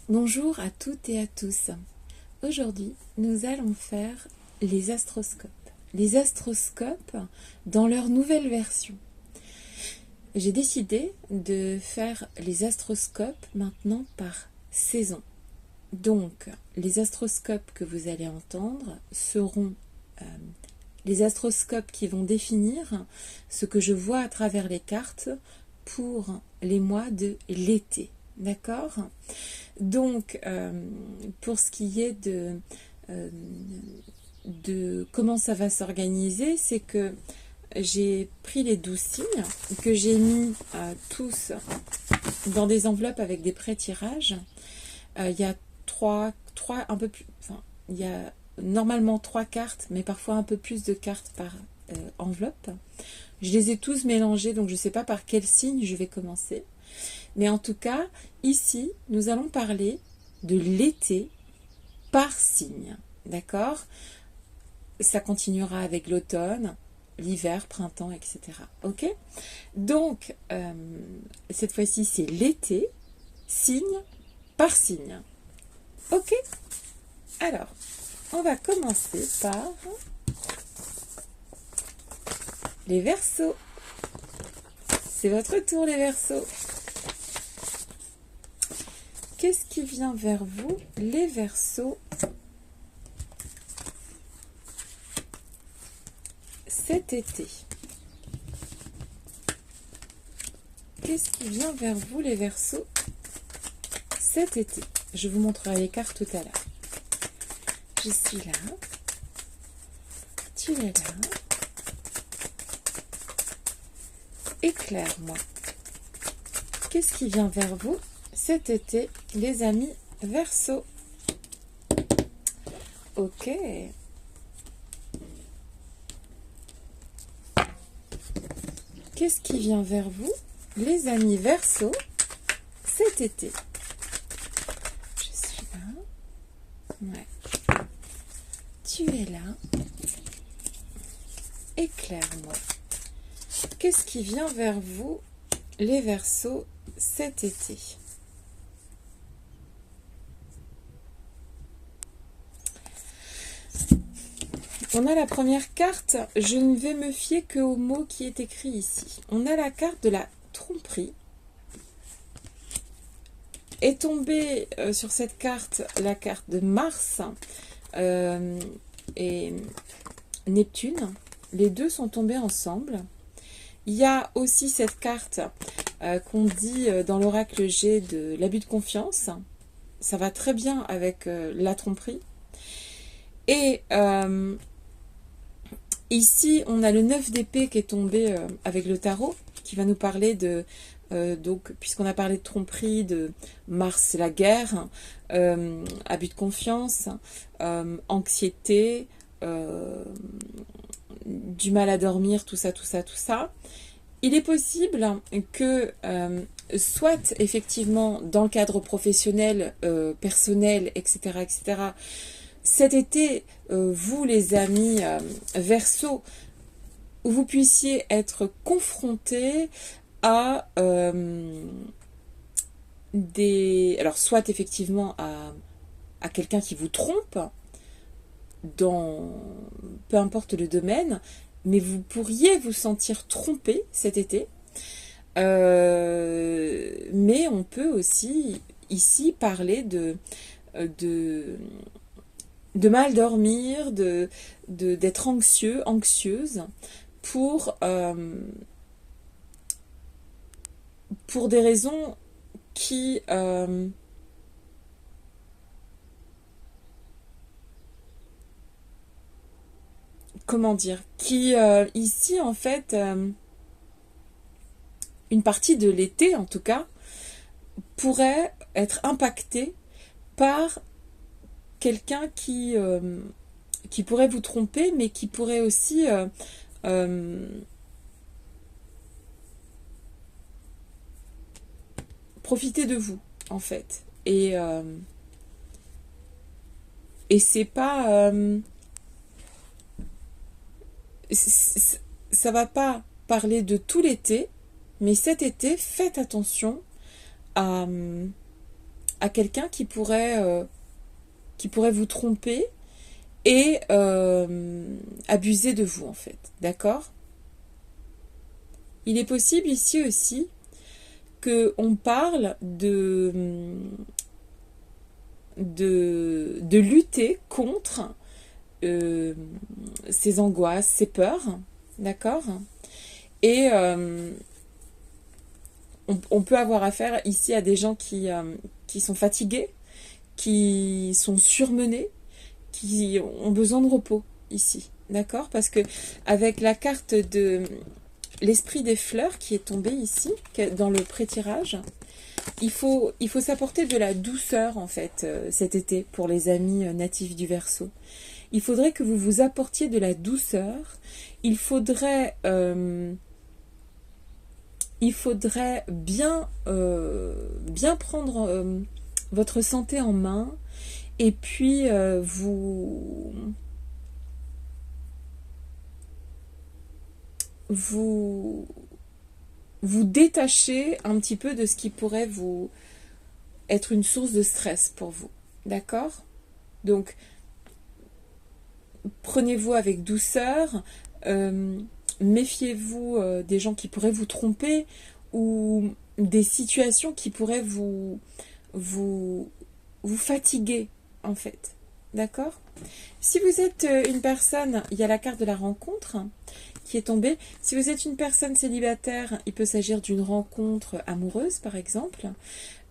Bonjour à toutes et à tous. Aujourd'hui, nous allons faire les astroscopes. Les astroscopes dans leur nouvelle version. J'ai décidé de faire les astroscopes maintenant par saison. Donc, les astroscopes que vous allez entendre seront les astroscopes qui vont définir ce que je vois à travers les cartes pour les mois de l'été. D'accord ? Donc, pour ce qui est de comment ça va s'organiser, c'est que j'ai pris les 12 signes que j'ai mis tous dans des enveloppes avec des pré-tirages. Il y a un peu plus, enfin, il y a normalement 3 cartes, mais parfois un peu plus de cartes par enveloppe. Je les ai tous mélangés, donc je ne sais pas par quel signe je vais commencer. Mais en tout cas, ici, nous allons parler de l'été par signe. D'accord ? Ça continuera avec l'automne, l'hiver, printemps, etc. Ok ? Donc, cette fois-ci, c'est l'été, signe par signe. Ok ? Alors, on va commencer par les Verseaux. C'est votre tour, les Verseaux. Qu'est-ce qui vient vers vous, les Verseaux, cet été? Qu'est-ce qui vient vers vous, les Verseaux, cet été? Je vous montrerai les cartes tout à l'heure. Je suis là. Tu es là. Éclaire-moi. Qu'est-ce qui vient vers vous cet été, les amis Verseaux? Ok. Qu'est-ce qui vient vers vous, les amis Verseaux, cet été? Je suis là. Ouais. Tu es là. Éclaire-moi. Qu'est-ce qui vient vers vous, les Verseaux, cet été? On a la première carte, je ne vais me fier qu'au mot qui est écrit ici. On a la carte de la tromperie. Est tombée sur cette carte la carte de Mars et Neptune. Les deux sont tombés ensemble. Il y a aussi cette carte qu'on dit dans l'oracle G de l'abus de confiance. Ça va très bien avec la tromperie. Et ici, on a le 9 d'épée qui est tombé avec le tarot, qui va nous parler de, donc, puisqu'on a parlé de tromperie, de Mars, la guerre, abus de confiance, anxiété, du mal à dormir, tout ça, tout ça, tout ça. Il est possible que, soit effectivement dans le cadre professionnel, personnel, etc., etc., cet été, vous les amis Verseaux, vous puissiez être confrontés à alors soit effectivement à quelqu'un qui vous trompe, dans peu importe le domaine, mais vous pourriez vous sentir trompé cet été. Mais on peut aussi ici parler de mal dormir, d'être anxieux, anxieuse pour des raisons qui comment dire, qui ici en fait une partie de l'été en tout cas pourrait être impactée par quelqu'un qui pourrait vous tromper, mais qui pourrait aussi profiter de vous en fait. Et c'est pas ça va pas parler de tout l'été, mais cet été, faites attention à à quelqu'un qui pourrait vous tromper et abuser de vous en fait, d'accord? Il est possible ici aussi qu'on parle de lutter contre ces angoisses, ces peurs, d'accord? Et on peut avoir affaire ici à des gens qui sont fatigués, qui sont surmenés, qui ont besoin de repos ici, d'accord? Parce que avec la carte de l'esprit des fleurs qui est tombée ici, dans le pré-tirage, il faut s'apporter de la douceur en fait cet été pour les amis natifs du Verseau. Il faudrait que vous vous apportiez de la douceur. Il faudrait bien prendre votre santé en main et puis vous détacher un petit peu de ce qui pourrait vous être une source de stress pour vous. D'accord? Donc, prenez-vous avec douceur, méfiez-vous des gens qui pourraient vous tromper ou des situations qui pourraient vous fatiguer, en fait. D'accord? Si vous êtes une personne, il y a la carte de la rencontre qui est tombée. Si vous êtes une personne célibataire, il peut s'agir d'une rencontre amoureuse, par exemple.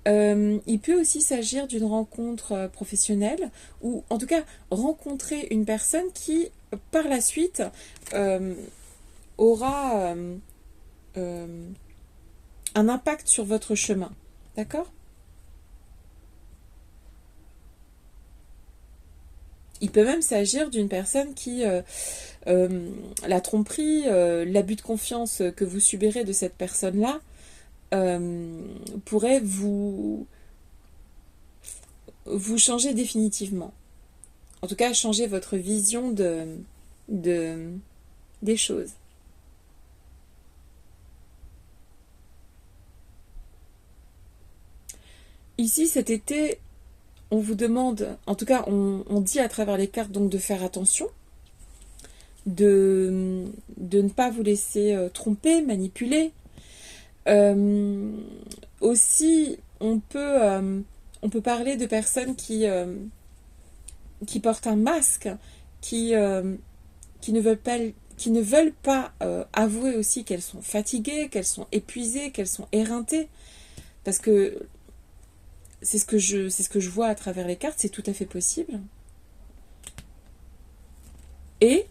Il peut aussi s'agir d'une rencontre professionnelle ou en tout cas rencontrer une personne qui par la suite aura un impact sur votre chemin. D'accord? Il peut même s'agir d'une personne qui, la tromperie, l'abus de confiance que vous subirez de cette personne-là, pourrait vous changer définitivement. En tout cas, changer votre vision des choses. Ici, cet été, on vous demande, en tout cas, on dit à travers les cartes donc de faire attention, de ne pas vous laisser tromper, manipuler. Aussi, on peut parler de personnes qui portent un masque, qui ne veulent pas avouer aussi qu'elles sont fatiguées, qu'elles sont épuisées, qu'elles sont éreintées, parce que c'est ce que je vois à travers les cartes, c'est tout à fait possible. Et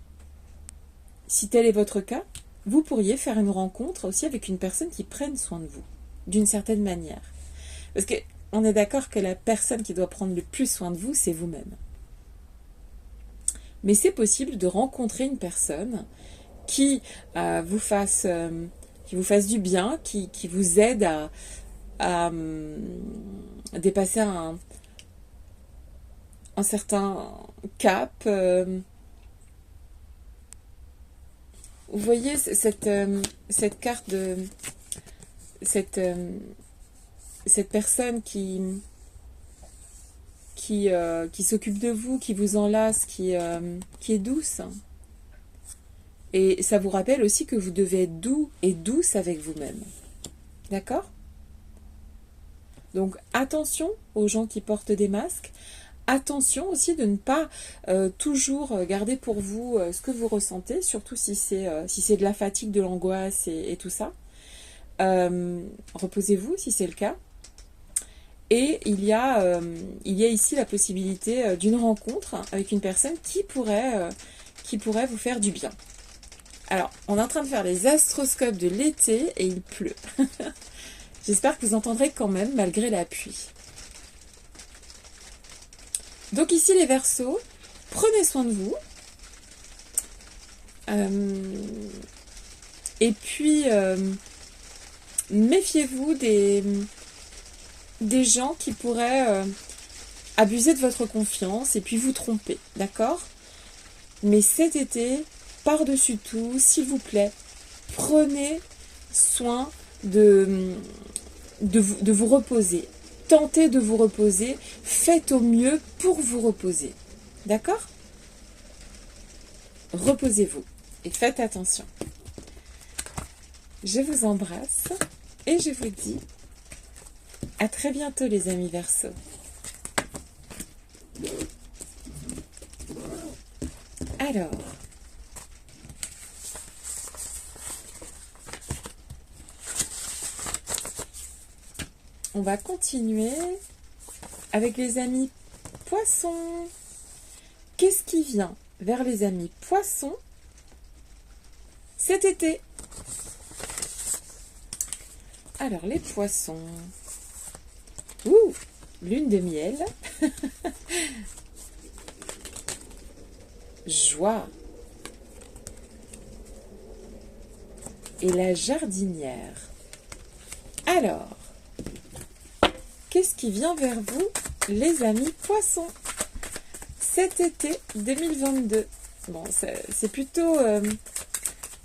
si tel est votre cas, vous pourriez faire une rencontre aussi avec une personne qui prenne soin de vous, d'une certaine manière. Parce qu'on est d'accord que la personne qui doit prendre le plus soin de vous, c'est vous-même. Mais c'est possible de rencontrer une personne qui vous fasse du bien, qui vous aide à dépasser un certain cap. Vous voyez cette carte de cette personne qui s'occupe de vous, qui vous enlace, qui est douce. Et ça vous rappelle aussi que vous devez être doux et douce avec vous-même. D'accord? Donc attention aux gens qui portent des masques. Attention aussi de ne pas toujours garder pour vous ce que vous ressentez, surtout si c'est de la fatigue, de l'angoisse et tout ça. Reposez-vous si c'est le cas. Et il y a ici la possibilité d'une rencontre avec une personne qui pourrait vous faire du bien. Alors, on est en train de faire les astroscopes de l'été et il pleut. J'espère que vous entendrez quand même malgré la pluie. Donc ici les Verseaux, prenez soin de vous. Et puis, méfiez-vous des gens qui pourraient abuser de votre confiance et puis vous tromper, d'accord? Mais cet été, par-dessus tout, s'il vous plaît, prenez soin de vous reposer tentez de vous reposer, faites au mieux pour vous reposer. D'accord? Reposez-vous et faites attention. Je vous embrasse et je vous dis à très bientôt les amis Verseaux. Alors, on va continuer avec les amis Poissons. Qu'est-ce qui vient vers les amis Poissons cet été? Alors, les Poissons. Ouh, lune de miel. Joie. Et la jardinière. Alors, qu'est-ce qui vient vers vous, les amis Poissons, cet été 2022? Bon, c'est plutôt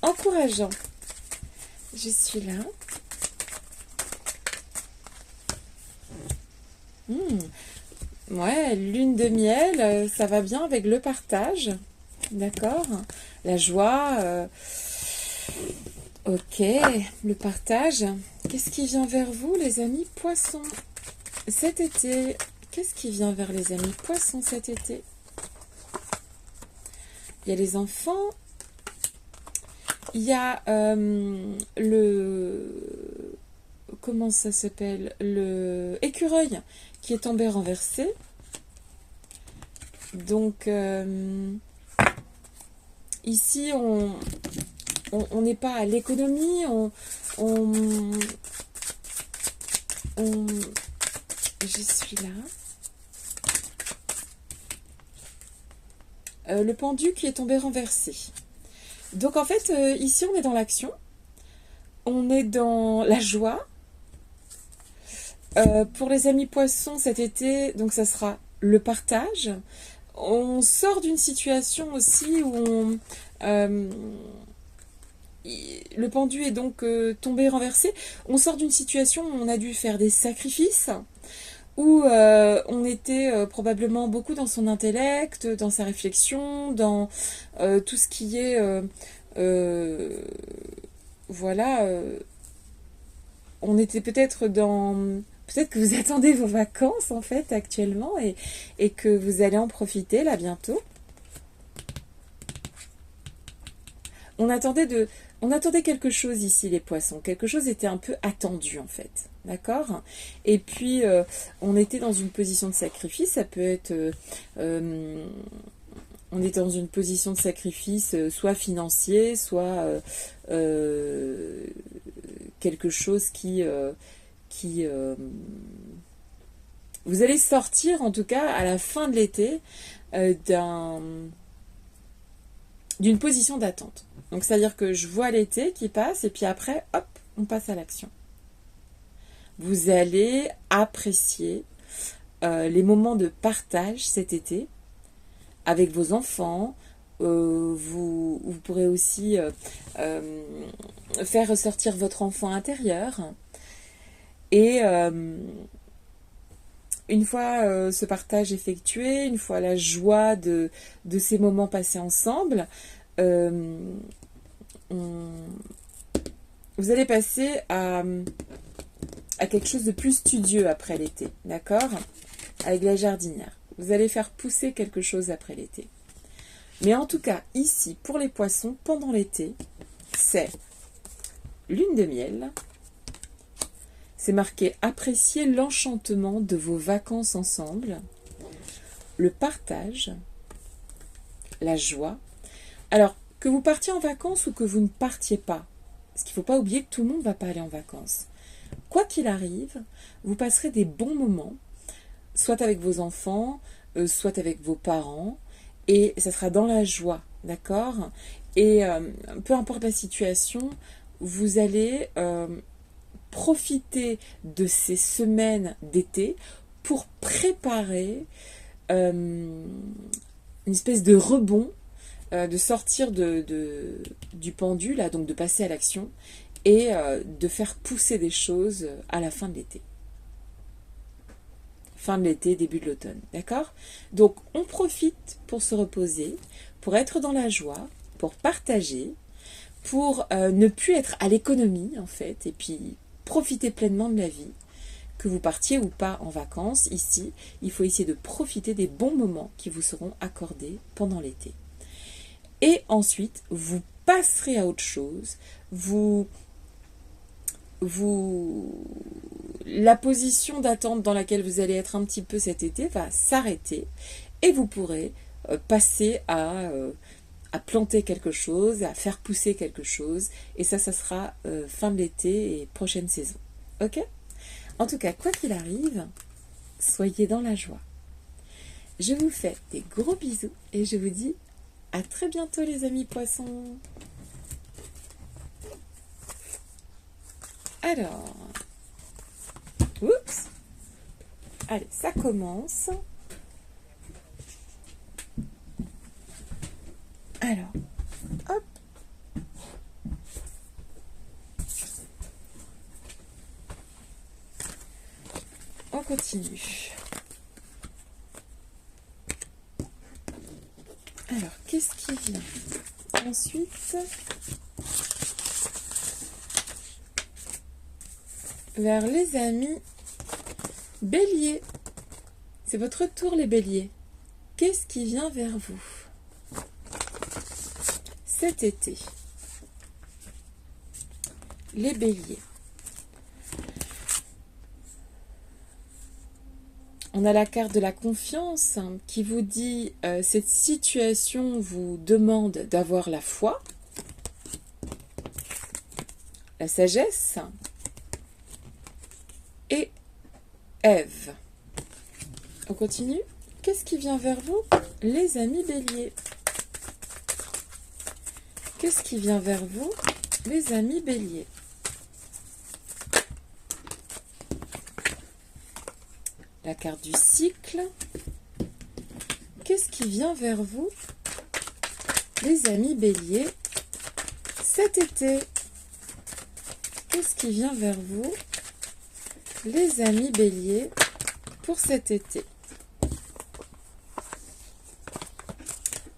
encourageant. Je suis là. Ouais, lune de miel, ça va bien avec le partage. D'accord? La joie. Ok, le partage. Qu'est-ce qui vient vers vous, les amis Poissons, cet été? Qu'est-ce qui vient vers les amis Poissons cet été? Il y a les enfants. Il y a comment ça s'appelle? Le écureuil qui est tombé renversé. Donc, ici, on n'est pas à l'économie. Je suis là. Le pendu qui est tombé renversé. Donc, en fait, ici, on est dans l'action. On est dans la joie. Pour les amis Poissons cet été, donc ça sera le partage. On sort d'une situation aussi où le pendu est donc tombé renversé. On sort d'une situation où on a dû faire des sacrifices, où on était probablement beaucoup dans son intellect, dans sa réflexion, dans tout ce qui est... voilà, on était peut-être dans... Peut-être que vous attendez vos vacances, en fait, actuellement, et que vous allez en profiter, là, bientôt. On attendait quelque chose ici, les Poissons. Quelque chose était un peu attendu, en fait. D'accord? Et puis, on était dans une position de sacrifice. Ça peut être... on est dans une position de sacrifice, soit financier, soit quelque chose qui vous allez sortir, en tout cas, à la fin de l'été, d'une position d'attente. Donc, c'est-à-dire que je vois l'été qui passe, et puis après, hop, on passe à l'action. Vous allez apprécier les moments de partage cet été avec vos enfants. Vous pourrez aussi faire ressortir votre enfant intérieur. Et une fois ce partage effectué, une fois la joie de ces moments passés ensemble, vous allez passer à quelque chose de plus studieux après l'été, d'accord? Avec la jardinière. Vous allez faire pousser quelque chose après l'été. Mais en tout cas, ici, pour les Poissons, pendant l'été, c'est lune de miel. C'est marqué « Appréciez l'enchantement de vos vacances ensemble », le partage, la joie. Alors, que vous partiez en vacances ou que vous ne partiez pas, parce qu'il ne faut pas oublier que tout le monde ne va pas aller en vacances. Quoi qu'il arrive, vous passerez des bons moments, soit avec vos enfants, soit avec vos parents, et ça sera dans la joie, d'accord? Et peu importe la situation, vous allez... profiter de ces semaines d'été pour préparer une espèce de rebond, de sortir du pendu, là, donc de passer à l'action et de faire pousser des choses à la fin de l'été. fin de l'été, début de l'automne, d'accord? Donc, on profite pour se reposer, pour être dans la joie, pour partager, pour ne plus être à l'économie, en fait, et puis profiter pleinement de la vie. Que vous partiez ou pas en vacances, ici, il faut essayer de profiter des bons moments qui vous seront accordés pendant l'été. Et ensuite, vous passerez à autre chose, la position d'attente dans laquelle vous allez être un petit peu cet été va s'arrêter et vous pourrez passer à planter quelque chose, à faire pousser quelque chose, et ça sera fin de l'été et prochaine saison. Ok ? En tout cas, quoi qu'il arrive, soyez dans la joie. Je vous fais des gros bisous et je vous dis à très bientôt les amis poissons. Alors, oups, allez, ça commence. Alors, hop. On continue. Alors, qu'est-ce qui vient ensuite? Vers les amis Bélier. C'est votre tour les Béliers. Qu'est-ce qui vient vers vous cet été? Les Béliers. On a la carte de la confiance qui vous dit cette situation vous demande d'avoir la foi, la sagesse et Ève. On continue. Qu'est-ce qui vient vers vous, les amis Béliers? Qu'est-ce qui vient vers vous, les amis Béliers? La carte du cycle. Qu'est-ce qui vient vers vous, les amis Béliers, cet été? Qu'est-ce qui vient vers vous, les amis Béliers, pour cet été?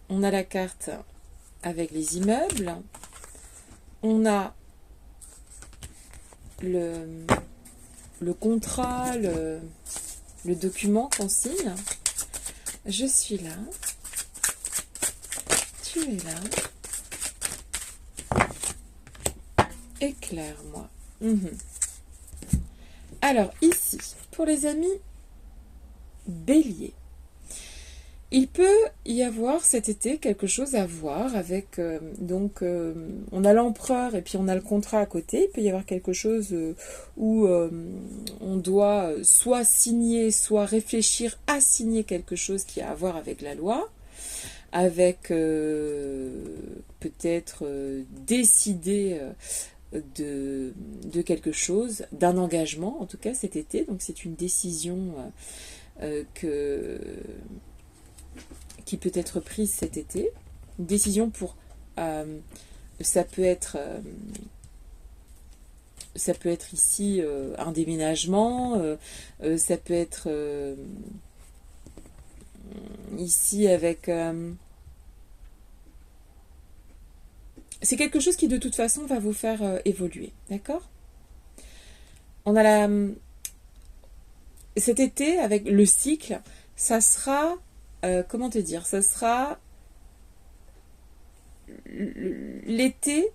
On a la carte avec les immeubles. On a le contrat, le document qu'on signe. Je suis là. Tu es là. Éclaire-moi. Alors, ici, pour les amis Bélier, il peut y avoir cet été quelque chose à voir avec, on a l'empereur et puis on a le contrat à côté. Il peut y avoir quelque chose où on doit soit signer, soit réfléchir à signer quelque chose qui a à voir avec la loi, avec peut-être décider de quelque chose, d'un engagement en tout cas cet été. Donc c'est une décision qui peut être prise cet été, une décision pour ça peut être ici un déménagement, ça peut être ici avec c'est quelque chose qui de toute façon va vous faire évoluer, d'accord? On a cet été avec le cycle, ça sera comment te dire, ça sera l'été,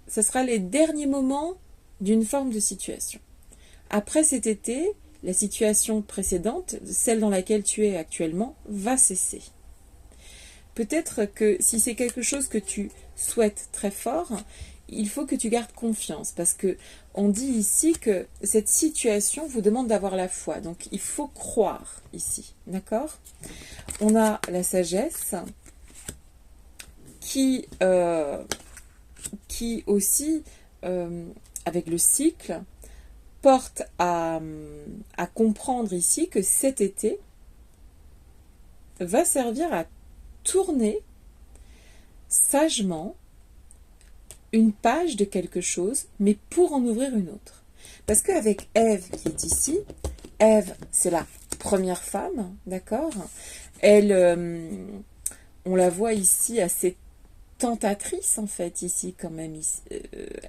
ça sera les derniers moments d'une forme de situation. Après cet été, la situation précédente, celle dans laquelle tu es actuellement, va cesser. Peut-être que si c'est quelque chose que tu souhaites très fort, il faut que tu gardes confiance parce que on dit ici que cette situation vous demande d'avoir la foi. Donc il faut croire ici, d'accord? On a la sagesse qui aussi, avec le cycle, porte à comprendre ici que cet été va servir à tourner sagement une page de quelque chose, mais pour en ouvrir une autre. Parce qu'avec Ève qui est ici, Ève, c'est la première femme, d'accord? Elle, on la voit ici assez tentatrice, en fait, ici, quand même. Ici.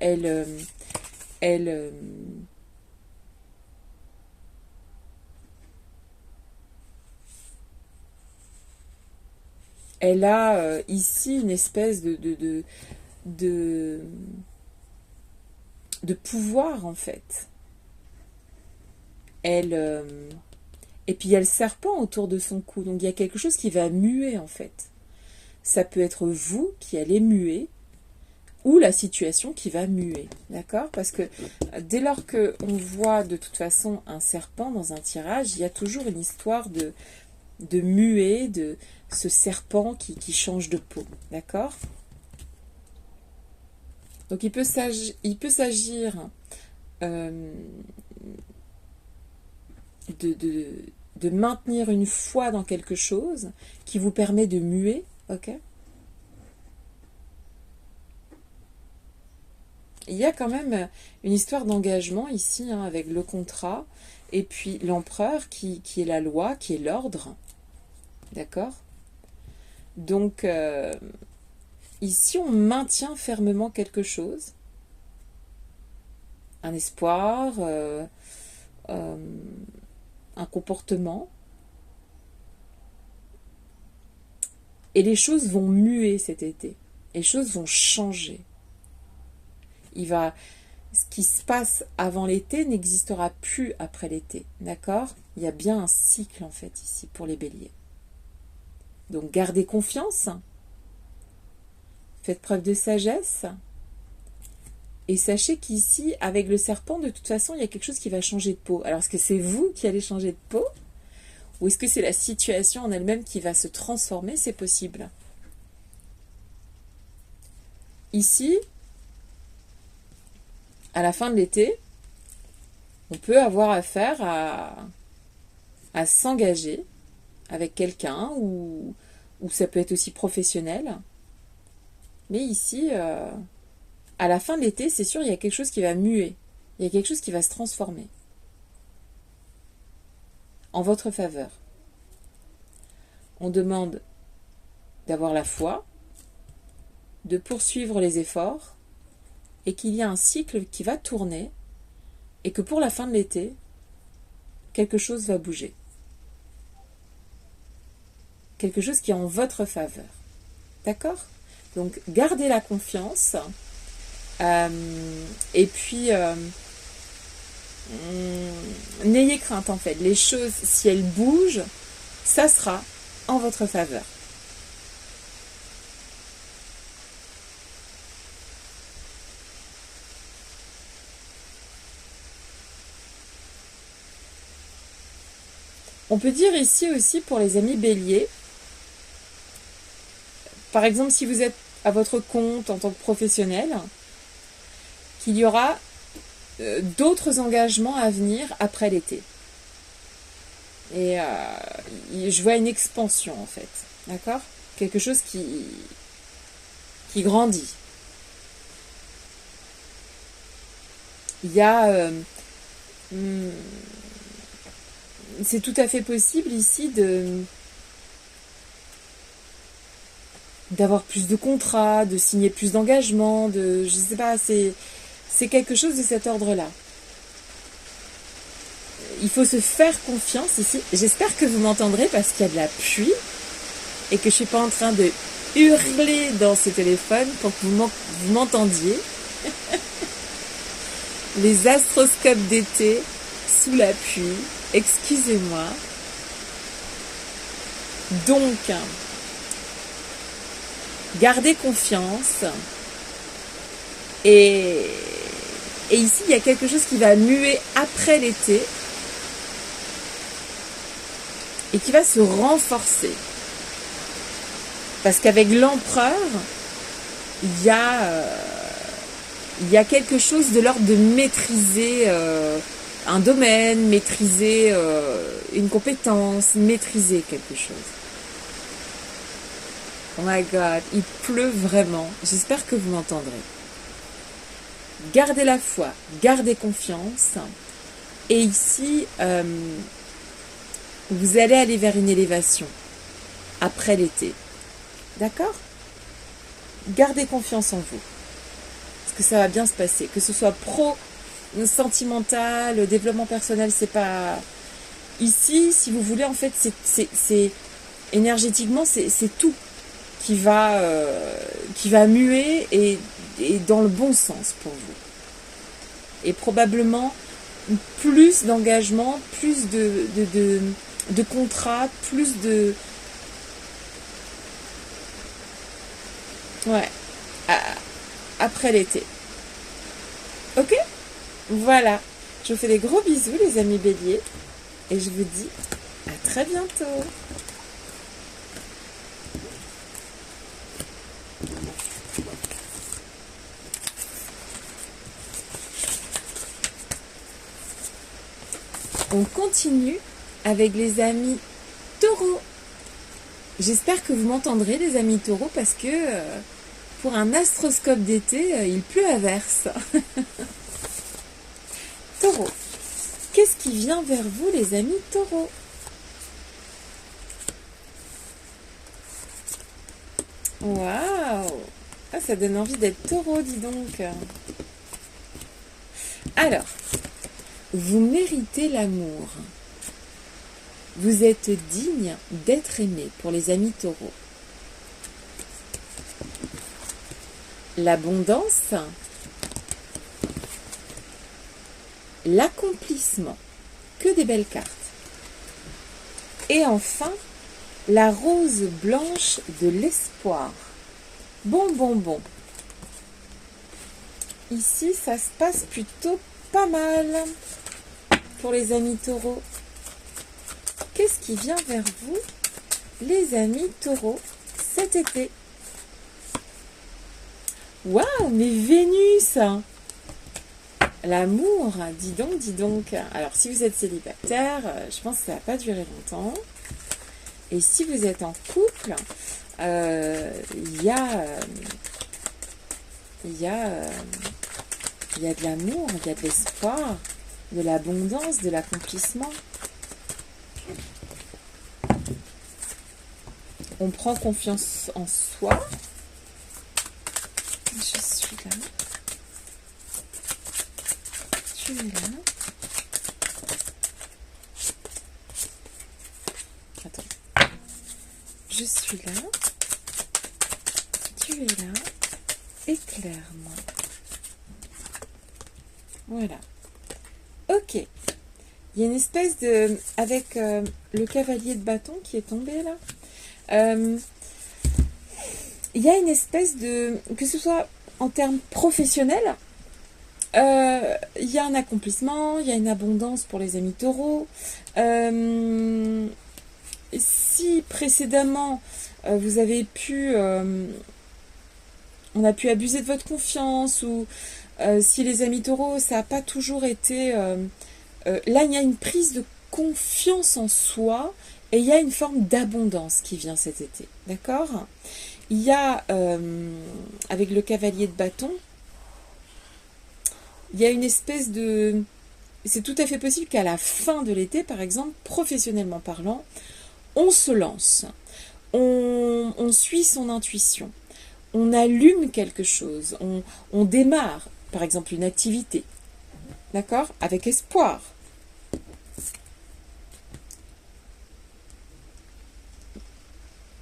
Elle, elle a ici une espèce de, de pouvoir, en fait. Elle, et puis il y a le serpent autour de son cou, donc il y a quelque chose qui va muer, en fait. Ça peut être vous qui allez muer, ou la situation qui va muer, d'accord? Parce que dès lors qu'on voit de toute façon un serpent dans un tirage, il y a toujours une histoire de muer, de ce serpent qui change de peau, d'accord? Donc il peut s'agir de maintenir une foi dans quelque chose qui vous permet de muer, ok? Il y a quand même une histoire d'engagement ici, hein, avec le contrat, et puis l'empereur qui est la loi, qui est l'ordre, d'accord? Donc, ici, on maintient fermement quelque chose, un espoir, un comportement, et les choses vont muer cet été, les choses vont changer. Ce qui se passe avant l'été n'existera plus après l'été, d'accord? Il y a bien un cycle, en fait, ici, pour les béliers. Donc, gardez confiance, faites preuve de sagesse, et sachez qu'ici, avec le serpent, de toute façon, il y a quelque chose qui va changer de peau. Alors, est-ce que c'est vous qui allez changer de peau? Ou est-ce que c'est la situation en elle-même qui va se transformer? C'est possible. Ici, à la fin de l'été, on peut avoir affaire à s'engager avec quelqu'un, ou ça peut être aussi professionnel. Mais ici, à la fin de l'été, c'est sûr, il y a quelque chose qui va muer. Il y a quelque chose qui va se transformer en votre faveur. On demande d'avoir la foi, de poursuivre les efforts, et qu'il y a un cycle qui va tourner, et que pour la fin de l'été, quelque chose va bouger. Quelque chose qui est en votre faveur. D'accord? Donc, gardez la confiance. Et puis, n'ayez crainte, en fait. Les choses, si elles bougent, ça sera en votre faveur. On peut dire ici aussi pour les amis béliers, par exemple si vous êtes à votre compte en tant que professionnel, qu'il y aura d'autres engagements à venir après l'été. Et je vois une expansion, en fait, d'accord? Quelque chose qui grandit. Il y a... c'est tout à fait possible ici d'avoir plus de contrats, de signer plus d'engagements, je sais pas, c'est quelque chose de cet ordre-là. Il faut se faire confiance ici. J'espère que vous m'entendrez parce qu'il y a de la pluie et que je suis pas en train de hurler dans ce téléphone pour que vous m'entendiez. Les astroscopes d'été sous la pluie. Excusez-moi. Donc, gardez confiance. Et ici, il y a quelque chose qui va muer après l'été et qui va se renforcer. Parce qu'avec l'empereur, il y a quelque chose de l'ordre de maîtriser un domaine, maîtriser une compétence, maîtriser quelque chose. Oh my God, il pleut vraiment. J'espère que vous m'entendrez. Gardez la foi, gardez confiance. Et ici, vous allez aller vers une élévation après l'été. D'accord? Gardez confiance en vous. Parce que ça va bien se passer. Que ce soit pro, sentimental, développement personnel, c'est pas... Ici, si vous voulez, en fait, c'est énergétiquement, c'est tout qui va muer et dans le bon sens pour vous. Et probablement plus d'engagement, plus de contrats, plus de... Ouais. Après l'été. Ok? Voilà. Je vous fais des gros bisous, les amis béliers. Et je vous dis à très bientôt. On continue avec les amis taureaux. J'espère que vous m'entendrez, les amis taureaux, parce que pour un astroscope d'été, il pleut à verse. Taureau. Qu'est-ce qui vient vers vous, les amis taureaux? Waouh! Ah, ça donne envie d'être taureau, dis donc. Alors, vous méritez l'amour. Vous êtes digne d'être aimé pour les amis taureaux. L'abondance, l'accomplissement, que des belles cartes. Et enfin, la rose blanche de l'espoir. Bon, bon, bon. Ici, ça se passe plutôt pas mal pour les amis taureaux. Qu'est-ce qui vient vers vous, les amis taureaux, cet été? Waouh, mais Vénus! L'amour, dis donc, dis donc. Alors, si vous êtes célibataire, je pense que ça ne va pas durer longtemps. Et si vous êtes en couple, il y a de l'amour, il y a de l'espoir, de l'abondance, de l'accomplissement. On prend confiance en soi. Je suis là. Tu es là. Attends. Je suis là. Tu es là. Éclaire-moi. Voilà. Ok. Il y a une espèce de... Avec le cavalier de bâton qui est tombé là. Il y a une espèce de... Que ce soit en termes professionnels, il y a un accomplissement, il y a une abondance pour les amis taureaux. Si précédemment, vous avez pu... on a pu abuser de votre confiance, ou si les amis taureaux, ça n'a pas toujours été... là, il y a une prise de confiance en soi, et il y a une forme d'abondance qui vient cet été. D'accord? Il y a, avec le cavalier de bâton, il y a une espèce de... C'est tout à fait possible qu'à la fin de l'été, par exemple, professionnellement parlant, on se lance, on suit son intuition, on allume quelque chose, on démarre, par exemple, une activité, d'accord, avec espoir.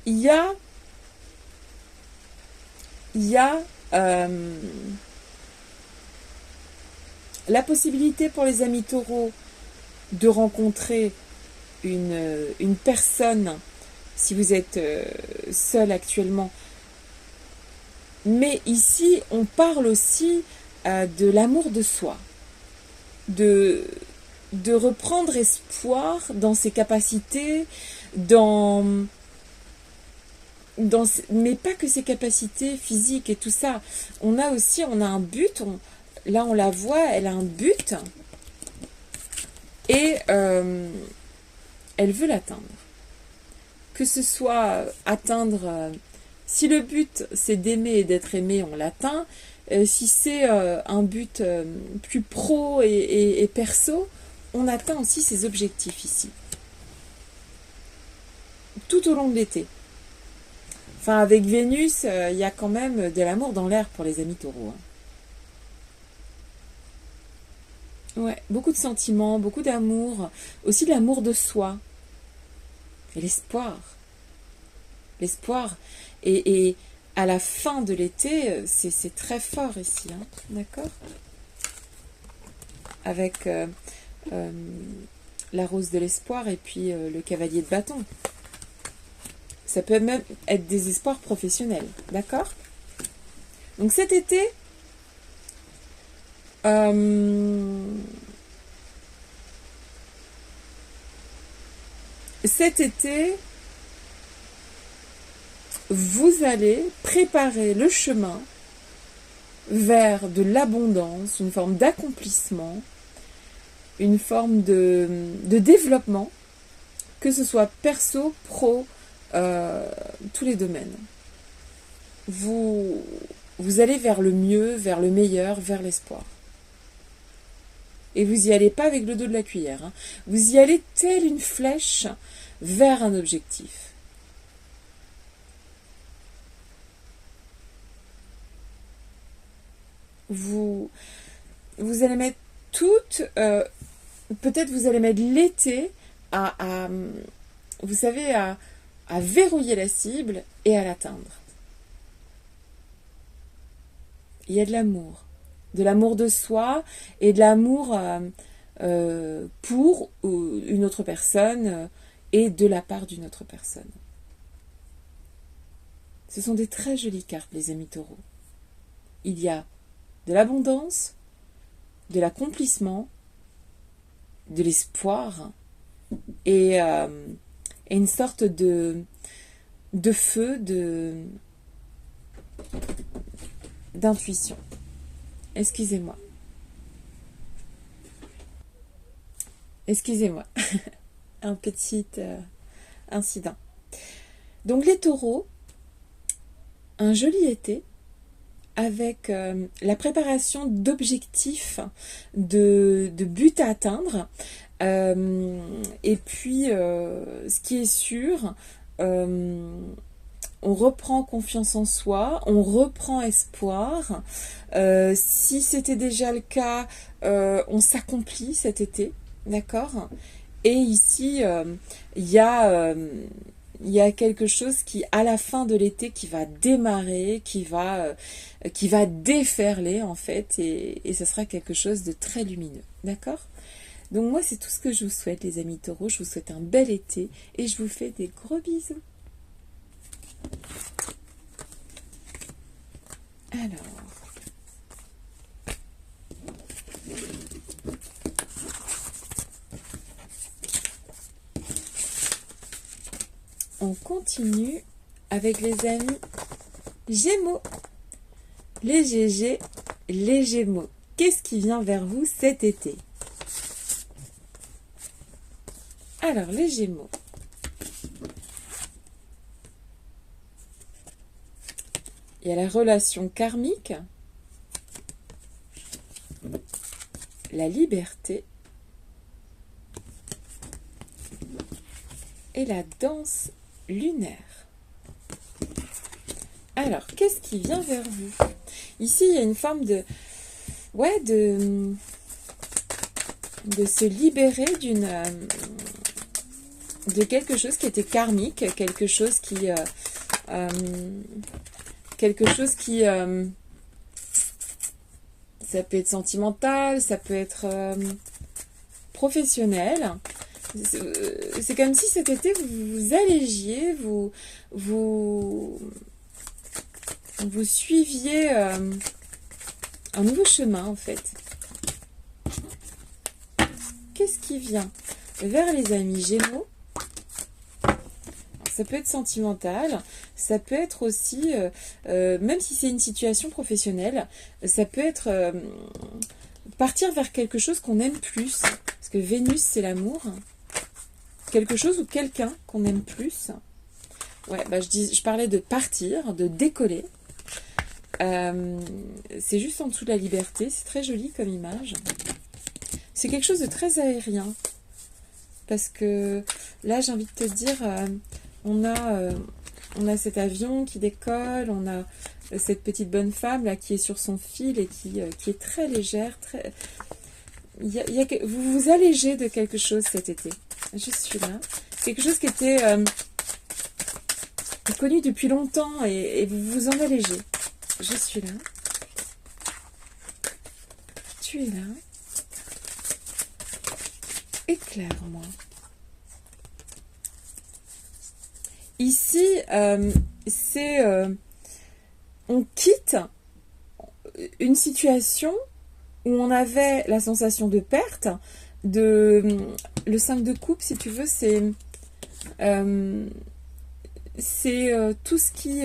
Il y a la possibilité pour les amis taureaux de rencontrer une personne, si vous êtes seul actuellement. Mais ici, on parle aussi de l'amour de soi, de reprendre espoir dans ses capacités, mais pas que ses capacités physiques et tout ça. On a un but, là on la voit, elle a un but, et elle veut l'atteindre. Que ce soit atteindre, si le but c'est d'aimer et d'être aimé, on l'atteint. Si c'est un but plus pro et perso, on atteint aussi ses objectifs ici. Tout au long de l'été. Enfin, avec Vénus, il y a quand même de l'amour dans l'air pour les amis taureaux. Ouais, beaucoup de sentiments, beaucoup d'amour. Aussi l'amour de soi. Et l'espoir. L'espoir. Et à la fin de l'été, c'est très fort ici. Hein, d'accord? Avec la rose de l'espoir et puis le cavalier de bâton. Ça peut même être des espoirs professionnels. D'accord? Donc cet été, vous allez préparer le chemin vers de l'abondance, une forme d'accomplissement, une forme de développement, que ce soit perso, pro, tous les domaines. Vous allez vers le mieux, vers le meilleur, vers l'espoir. Et vous n'y allez pas avec le dos de la cuillère. Hein. Vous y allez telle une flèche vers un objectif. Vous allez mettre toutes... peut-être vous allez mettre l'été vous savez, à verrouiller la cible et à l'atteindre. Il y a de l'amour de soi et de l'amour pour une autre personne et de la part d'une autre personne. Ce sont des très jolies cartes, les amis taureaux. Il y a de l'abondance, de l'accomplissement, de l'espoir et une sorte de feu, d'intuition. Excusez-moi. Un petit incident. Donc les taureaux, un joli été avec la préparation d'objectifs, de buts à atteindre. Et puis, ce qui est sûr, on reprend confiance en soi, on reprend espoir. Si c'était déjà le cas, on s'accomplit cet été, d'accord? Et ici, il y a quelque chose qui, à la fin de l'été, qui va démarrer, qui va déferler en fait, et ce sera quelque chose de très lumineux, d'accord? Donc moi, c'est tout ce que je vous souhaite, les amis taureaux. Je vous souhaite un bel été et je vous fais des gros bisous. Alors, on continue avec les amis Gémeaux. Les GG, les Gémeaux. Qu'est-ce qui vient vers vous cet été? Alors, les Gémeaux. Il y a la relation karmique, la liberté et la danse lunaire. Alors, qu'est-ce qui vient vers vous? Ici, il y a une forme de se libérer de quelque chose qui était karmique, quelque chose qui ça peut être sentimental, ça peut être professionnel. C'est comme si cet été vous allégiez, vous suiviez un nouveau chemin en fait. Qu'est-ce qui vient vers les amis Gémeaux? Ça peut être sentimental, ça peut être aussi, même si c'est une situation professionnelle, ça peut être partir vers quelque chose qu'on aime plus. Parce que Vénus, c'est l'amour. Quelque chose ou quelqu'un qu'on aime plus. Ouais, je parlais de partir, de décoller. C'est juste en dessous de la liberté, c'est très joli comme image. C'est quelque chose de très aérien. Parce que là, j'ai envie de te dire, on a cet avion qui décolle, on a cette petite bonne femme là qui est sur son fil et qui est très légère. Très... vous vous allégez de quelque chose cet été. Je suis là. Quelque chose qui était connu depuis longtemps et vous vous en allégez. Je suis là. Tu es là. Éclaire-moi. Ici, c'est... on quitte une situation où on avait la sensation de perte. Le 5 de coupe, si tu veux, c'est tout ce qui...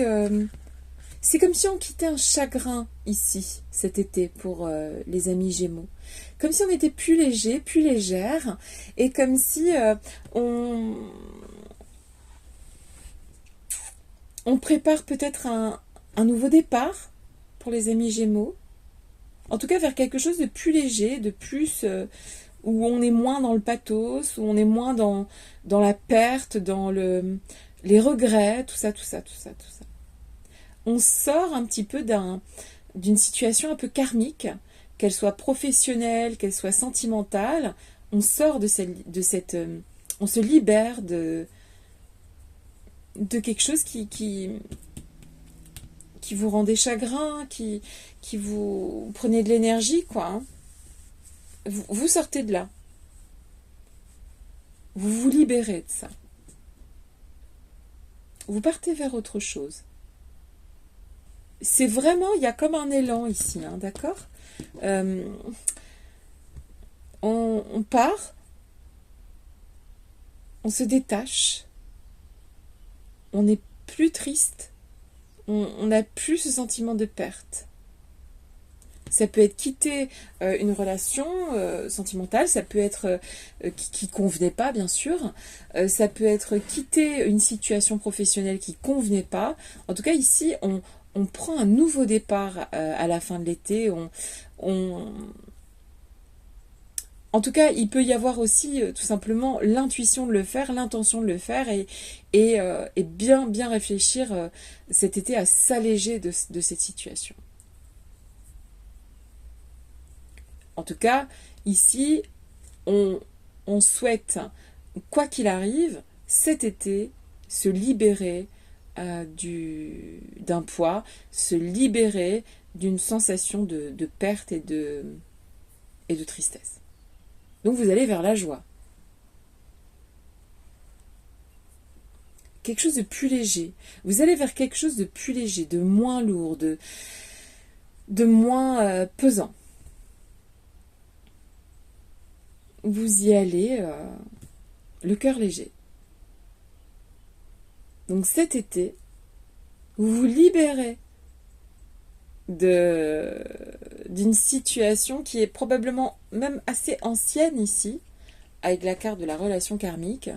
c'est comme si on quittait un chagrin ici, cet été, pour les amis Gémeaux. Comme si on était plus léger, plus légère, et comme si on prépare peut-être un nouveau départ pour les amis Gémeaux. En tout cas, vers quelque chose de plus léger, de plus... où on est moins dans le pathos, où on est moins dans la perte, dans les regrets, tout ça. On sort un petit peu d'une situation un peu karmique, qu'elle soit professionnelle, qu'elle soit sentimentale. On sort de cette on se libère de quelque chose qui vous rendait chagrin, qui vous prenez de l'énergie, quoi. Hein. Vous sortez de là. Vous vous libérez de ça. Vous partez vers autre chose. C'est vraiment, il y a comme un élan ici, hein, d'accord ? On part, on se détache, on n'est plus triste, on n'a plus ce sentiment de perte. Ça peut être quitter une relation sentimentale, ça peut être qui convenait pas, bien sûr. Ça peut être quitter une situation professionnelle qui convenait pas. En tout cas, ici, on prend un nouveau départ à la fin de l'été. En tout cas, il peut y avoir aussi tout simplement l'intuition de le faire, l'intention de le faire et bien réfléchir cet été à s'alléger de cette situation. En tout cas, ici, on souhaite, quoi qu'il arrive, cet été, se libérer d'un poids, se libérer d'une sensation de perte et de tristesse. Donc vous allez vers la joie. Quelque chose de plus léger. Vous allez vers quelque chose de plus léger, de moins lourd, de moins pesant. Vous y allez le cœur léger. Donc cet été, vous vous libérez d'une situation qui est probablement même assez ancienne ici, avec la carte de la relation karmique.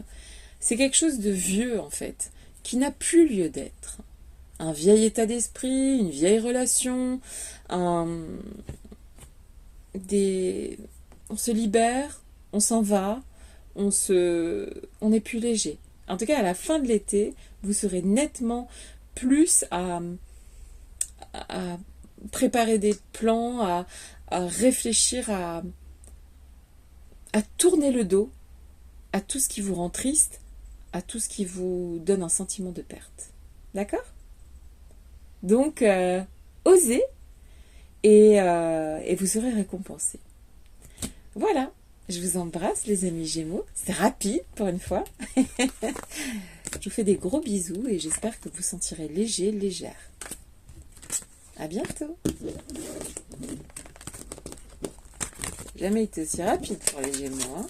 C'est quelque chose de vieux en fait, qui n'a plus lieu d'être. Un vieil état d'esprit, une vieille relation, on se libère, on s'en va, on est plus léger. En tout cas, à la fin de l'été, vous serez nettement plus à préparer des plans, à réfléchir, à tourner le dos à tout ce qui vous rend triste, à tout ce qui vous donne un sentiment de perte. D'accord ? Donc, osez et vous serez récompensé. Voilà. Je vous embrasse les amis Gémeaux. C'est rapide pour une fois. Je vous fais des gros bisous et j'espère que vous sentirez léger, légère. À bientôt. Jamais été aussi rapide pour les Gémeaux. Hein.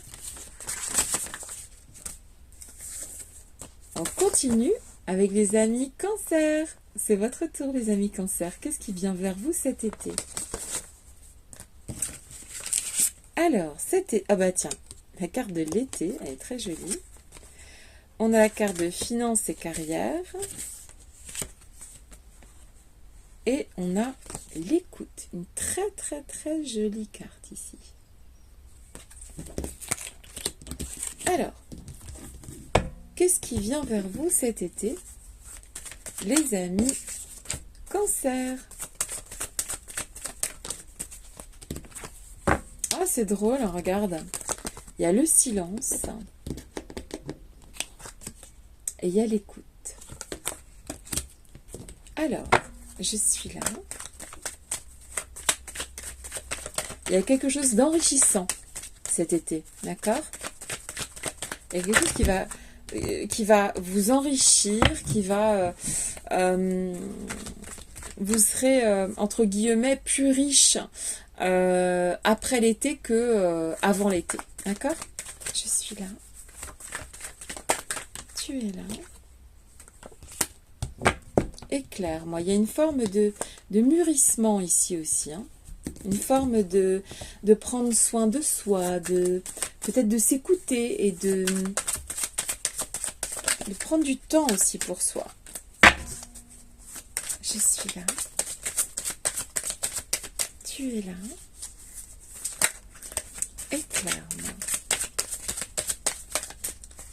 On continue avec les amis Cancer. C'est votre tour les amis Cancer. Qu'est-ce qui vient vers vous cet été ? Alors, c'était... Ah bah tiens, la carte de l'été, elle est très jolie. On a la carte de finances et carrière. Et on a l'écoute. Une très très très jolie carte ici. Alors, qu'est-ce qui vient vers vous cet été, les amis Cancer? Ah, c'est drôle, regarde. Il y a le silence et il y a l'écoute. Alors, je suis là. Il y a quelque chose d'enrichissant cet été, d'accord? Il y a quelque chose qui va vous enrichir, qui va... vous serez, entre guillemets, plus riche après l'été que avant l'été, d'accord? Je suis là. Tu es là. Éclaire-moi. Il y a une forme de mûrissement ici aussi, hein. Une forme de prendre soin de soi, peut-être de s'écouter et de prendre du temps aussi pour soi. Je suis là. Tu es là. Éclaire-moi.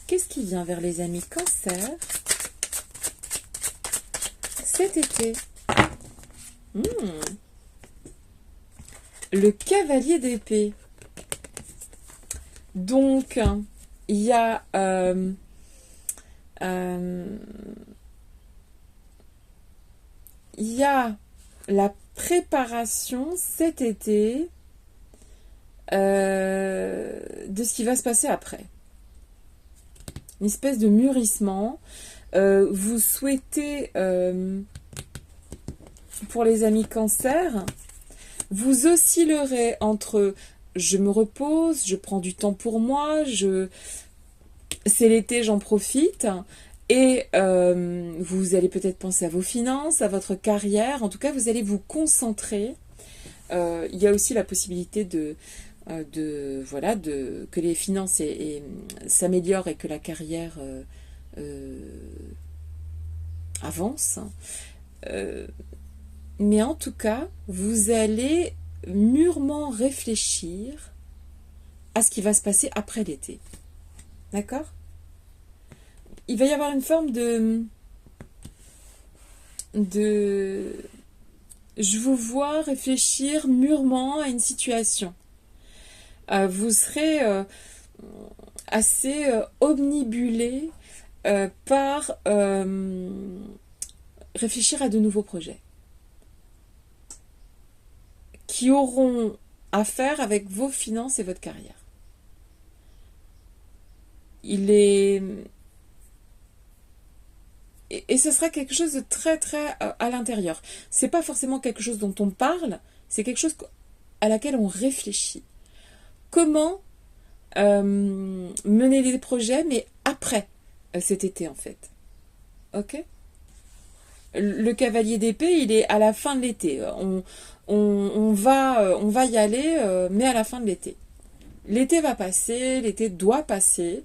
Qu'est-ce qui vient vers les amis Cancer cet été? Le cavalier d'épée. Donc, il y a la préparation cet été de ce qui va se passer après. Une espèce de mûrissement. Vous souhaitez, pour les amis Cancer, vous oscillerez entre je me repose, je prends du temps pour moi, c'est l'été, j'en profite, et vous allez peut-être penser à vos finances, à votre carrière, en tout cas vous allez vous concentrer. Il y a aussi la possibilité que les finances s'améliorent et que la carrière avance. Mais en tout cas, vous allez mûrement réfléchir à ce qui va se passer après l'été. D'accord? Il va y avoir une forme je vous vois réfléchir mûrement à une situation. Vous serez assez omnibulé par réfléchir à de nouveaux projets qui auront à faire avec vos finances et votre carrière. Et ce sera quelque chose de très très à l'intérieur. C'est pas forcément quelque chose dont on parle, c'est quelque chose à laquelle on réfléchit. Comment mener des projets, mais après cet été en fait. Ok? Le cavalier d'épée, il est à la fin de l'été. On va y aller, mais à la fin de l'été. L'été va passer, l'été doit passer.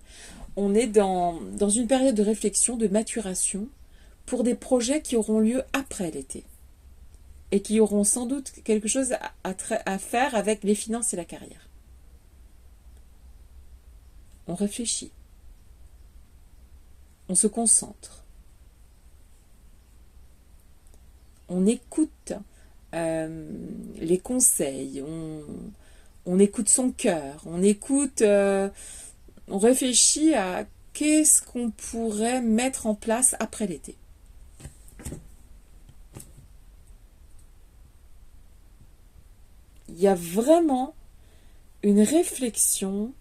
On est dans une période de réflexion, de maturation, pour des projets qui auront lieu après l'été. Et qui auront sans doute quelque chose à faire avec les finances et la carrière. On réfléchit. On se concentre. On écoute les conseils. On écoute son cœur. On écoute... on réfléchit à qu'est-ce qu'on pourrait mettre en place après l'été. Il y a vraiment une réflexion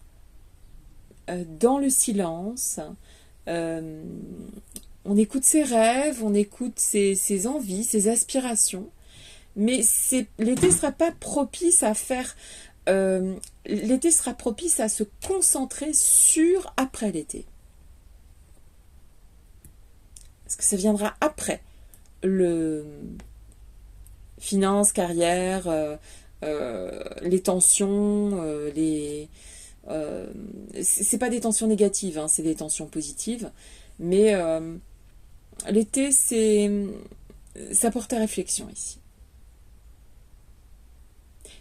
dans le silence. On écoute ses rêves, on écoute ses envies, ses aspirations. Mais l'été ne sera pas propice à faire... l'été sera propice à se concentrer sur après l'été. Parce que ça viendra après le finance, carrière, les tensions, c'est pas des tensions négatives, hein, c'est des tensions positives. Mais l'été, ça porte à réflexion ici.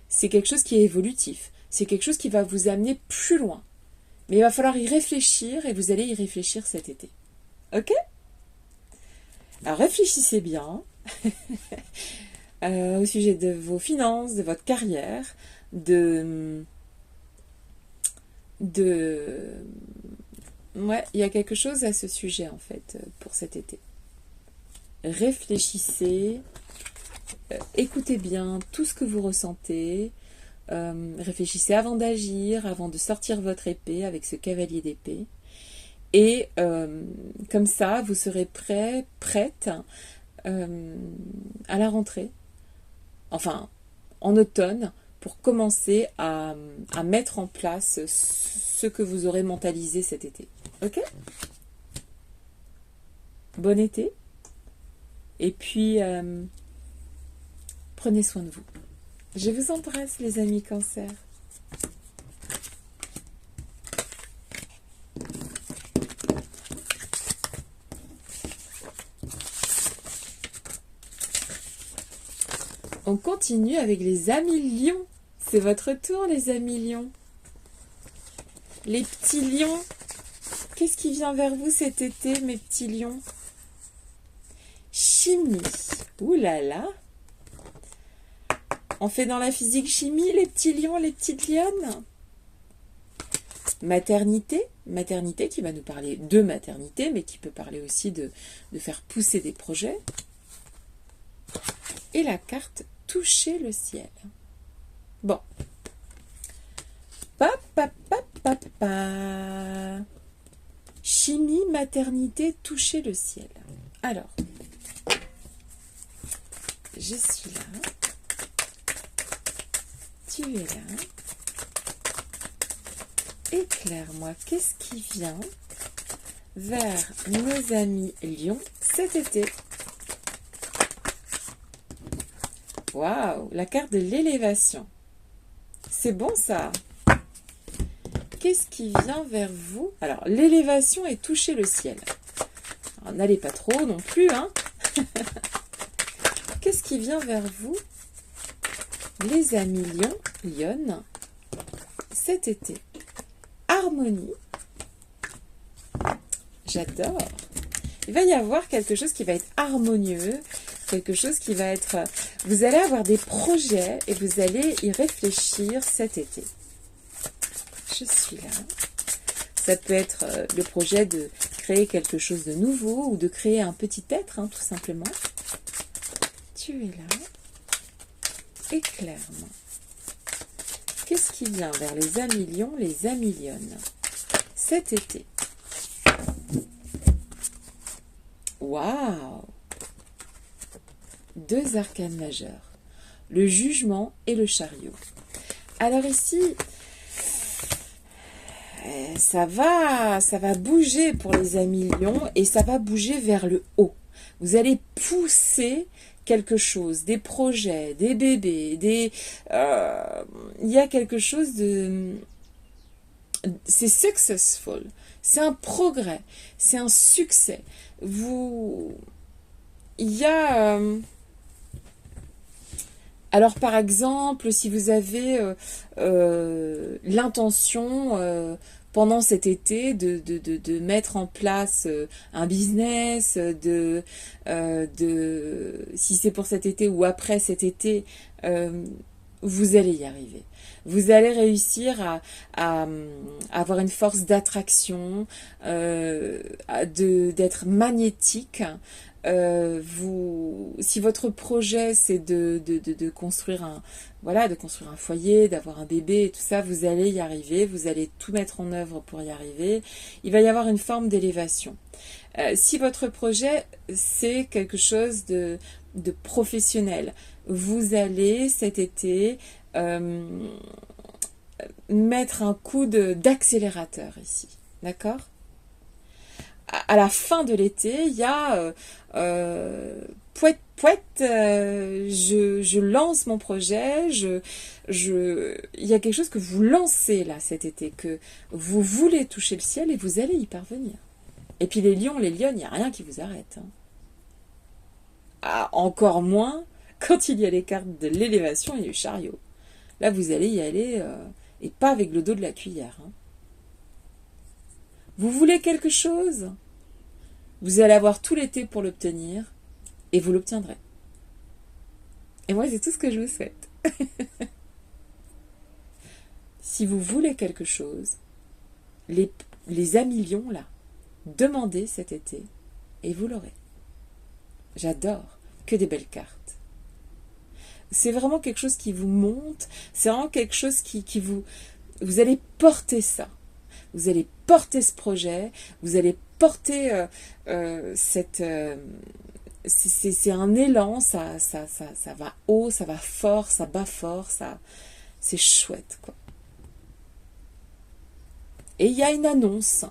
C'est quelque chose qui est évolutif. c'est quelque chose qui va vous amener plus loin. Mais il va falloir y réfléchir et vous allez y réfléchir cet été. Ok? Alors réfléchissez bien au sujet de vos finances, de votre carrière, Ouais, il y a quelque chose à ce sujet en fait pour cet été. Réfléchissez, écoutez bien tout ce que vous ressentez, réfléchissez avant d'agir, avant de sortir votre épée avec ce cavalier d'épée. Et comme ça, vous serez prête à la rentrée, enfin en automne, pour commencer à mettre en place ce que vous aurez mentalisé cet été. Ok? Bon été. Et puis, prenez soin de vous. Je vous embrasse, les amis Cancer. On continue avec les amis lions. C'est votre tour, les amis lions. Les petits lions. Qu'est-ce qui vient vers vous cet été, mes petits lions? Chimie. Ouh là là. On fait dans la physique chimie, les petits lions, les petites lionnes. Maternité. Maternité qui va nous parler de maternité, mais qui peut parler aussi de faire pousser des projets. Et la carte toucher le ciel. Bon. Chimie, maternité, toucher le ciel. Alors, je suis là. Tu es là. Éclaire-moi, qu'est-ce qui vient vers nos amis lions cet été? Waouh, la carte de l'élévation. C'est bon ça. Qu'est-ce qui vient vers vous? Alors, l'élévation est toucher le ciel. Alors, n'allez pas trop non plus, hein. Qu'est-ce qui vient vers vous, les amis lions, lionnes, cet été? Harmonie. J'adore. Il va y avoir quelque chose qui va être harmonieux, quelque chose qui va être... Vous allez avoir des projets et vous allez y réfléchir cet été. Je suis là. Ça peut être le projet de créer quelque chose de nouveau ou de créer un petit être, hein, tout simplement. Tu es là. Éclaire-moi. Qu'est-ce qui vient vers les amis lions, les amis lionnes cet été? Waouh! Deux arcanes majeurs, le jugement et le chariot. Alors ici, ça va bouger pour les amis lions et ça va bouger vers le haut. Vous allez pousser quelque chose, des projets, des bébés, il y a quelque chose de... C'est successful, c'est un progrès, c'est un succès. Il y a... Alors par exemple, si vous avez l'intention pendant cet été de mettre en place un business, si c'est pour cet été ou après cet été, vous allez y arriver. Vous allez réussir à avoir une force d'attraction, d'être magnétique. Si votre projet c'est de construire de construire un foyer, d'avoir un bébé et tout ça, vous allez y arriver, vous allez tout mettre en œuvre pour y arriver. Il va y avoir une forme d'élévation. Si votre projet c'est quelque chose de professionnel, vous allez cet été mettre un coup d'accélérateur ici, d'accord? À la fin de l'été, il y a je lance mon projet, il y a quelque chose que vous lancez là cet été, que vous voulez toucher le ciel et vous allez y parvenir. Et puis les lions, les lionnes, il n'y a rien qui vous arrête. Hein. Ah, encore moins quand il y a les cartes de l'élévation et du chariot. Là, vous allez y aller et pas avec le dos de la cuillère. Hein. Vous voulez quelque chose? Vous allez avoir tout l'été pour l'obtenir et vous l'obtiendrez. Et moi, c'est tout ce que je vous souhaite. Si vous voulez quelque chose, les amillions, là, demandez cet été et vous l'aurez. J'adore, que des belles cartes. C'est vraiment quelque chose qui vous monte, c'est vraiment quelque chose qui vous... Vous allez porter ça. Vous allez porter ce projet, vous allez porter cette... c'est un élan, ça va haut, ça va fort, ça bat fort, c'est chouette, quoi. Et il y a une annonce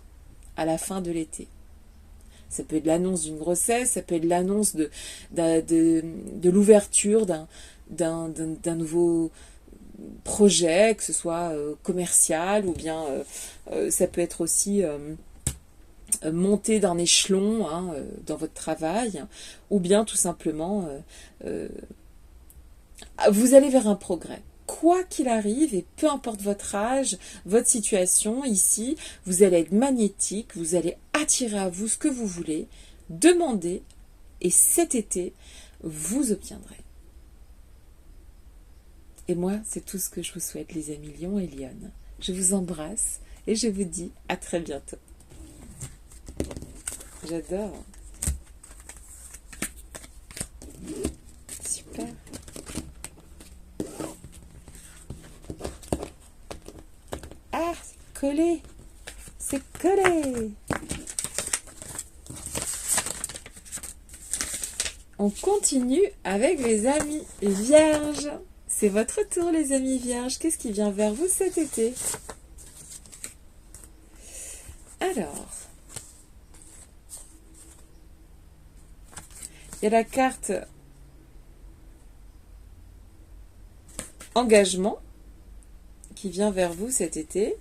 à la fin de l'été. Ça peut être l'annonce d'une grossesse, ça peut être l'annonce de l'ouverture d'un nouveau projet, que ce soit commercial, ou bien ça peut être aussi monter d'un échelon hein, dans votre travail, ou bien tout simplement vous allez vers un progrès. Quoi qu'il arrive, et peu importe votre âge, votre situation, ici, vous allez être magnétique, vous allez attirer à vous ce que vous voulez, demandez, et cet été, vous obtiendrez. Et moi, c'est tout ce que je vous souhaite, les amis Lion et Lionne. Je vous embrasse, et je vous dis à très bientôt. J'adore. Super. Ah, c'est collé. C'est collé. On continue avec les amis vierges. C'est votre tour, les amis vierges. Qu'est-ce qui vient vers vous cet été? Alors, il y a la carte engagement qui vient vers vous cet été.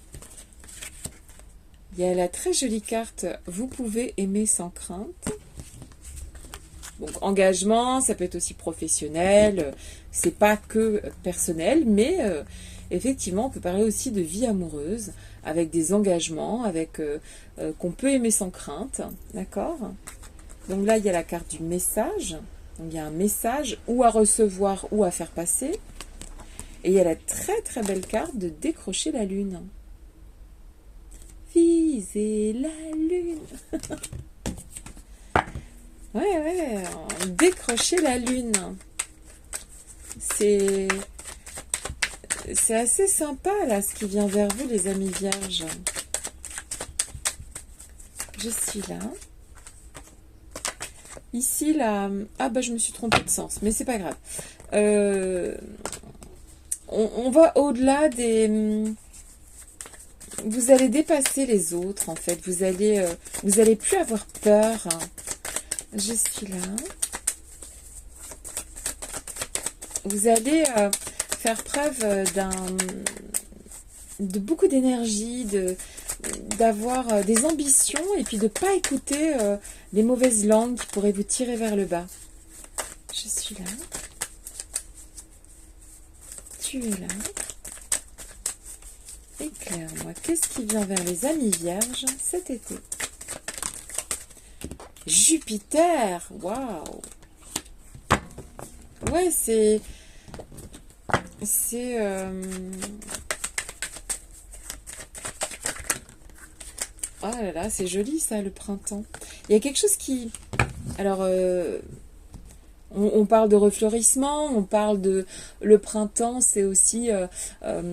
Il y a la très jolie carte vous pouvez aimer sans crainte. Donc engagement, ça peut être aussi professionnel, c'est pas que personnel, mais effectivement on peut parler aussi de vie amoureuse avec des engagements, avec qu'on peut aimer sans crainte, d'accord? Donc là il y a la carte du message, donc il y a un message ou à recevoir ou à faire passer, et il y a la très très belle carte de décrocher la lune. Viser la lune. Ouais, décrocher la lune. C'est assez sympa, là, ce qui vient vers vous, les amis vierges. Je suis là. Ici, là... Ah, bah, je me suis trompée de sens, mais c'est pas grave. On va au-delà des... Vous allez dépasser les autres, en fait. Vous allez plus avoir peur, hein. Je suis là. Vous allez faire preuve de beaucoup d'énergie, d'avoir des ambitions et puis de ne pas écouter les mauvaises langues qui pourraient vous tirer vers le bas. Je suis là. Tu es là. Éclaire-moi, qu'est-ce qui vient vers les amis vierges cet été? Jupiter, waouh! Ouais, c'est oh là là, c'est joli ça, le printemps. Il y a quelque chose qui... Alors, on parle de refleurissement, on parle de... Le printemps, c'est aussi...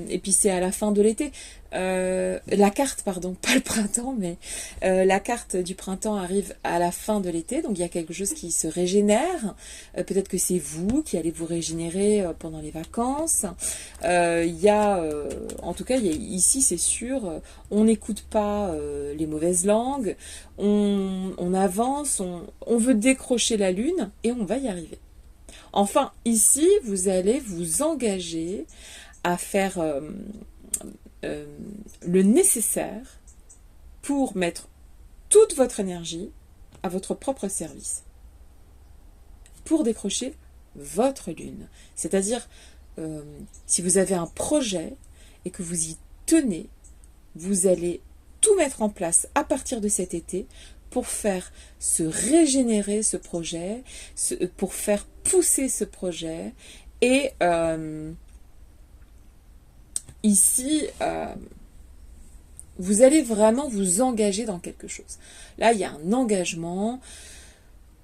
et puis c'est à la fin de l'été. La carte, pardon, pas le printemps, mais la carte du printemps arrive à la fin de l'été, donc il y a quelque chose qui se régénère. Peut-être que c'est vous qui allez vous régénérer pendant les vacances. Il y a, en tout cas, ici c'est sûr, on n'écoute pas les mauvaises langues, on avance, on veut décrocher la lune et on va y arriver. Enfin, ici, vous allez vous engager à faire... le nécessaire pour mettre toute votre énergie à votre propre service pour décrocher votre lune. C'est-à-dire, si vous avez un projet, et que vous y tenez, vous allez tout mettre en place à partir de cet été pour faire se régénérer ce projet, pour faire pousser ce projet. Et ici, vous allez vraiment vous engager dans quelque chose. Là, il y a un engagement,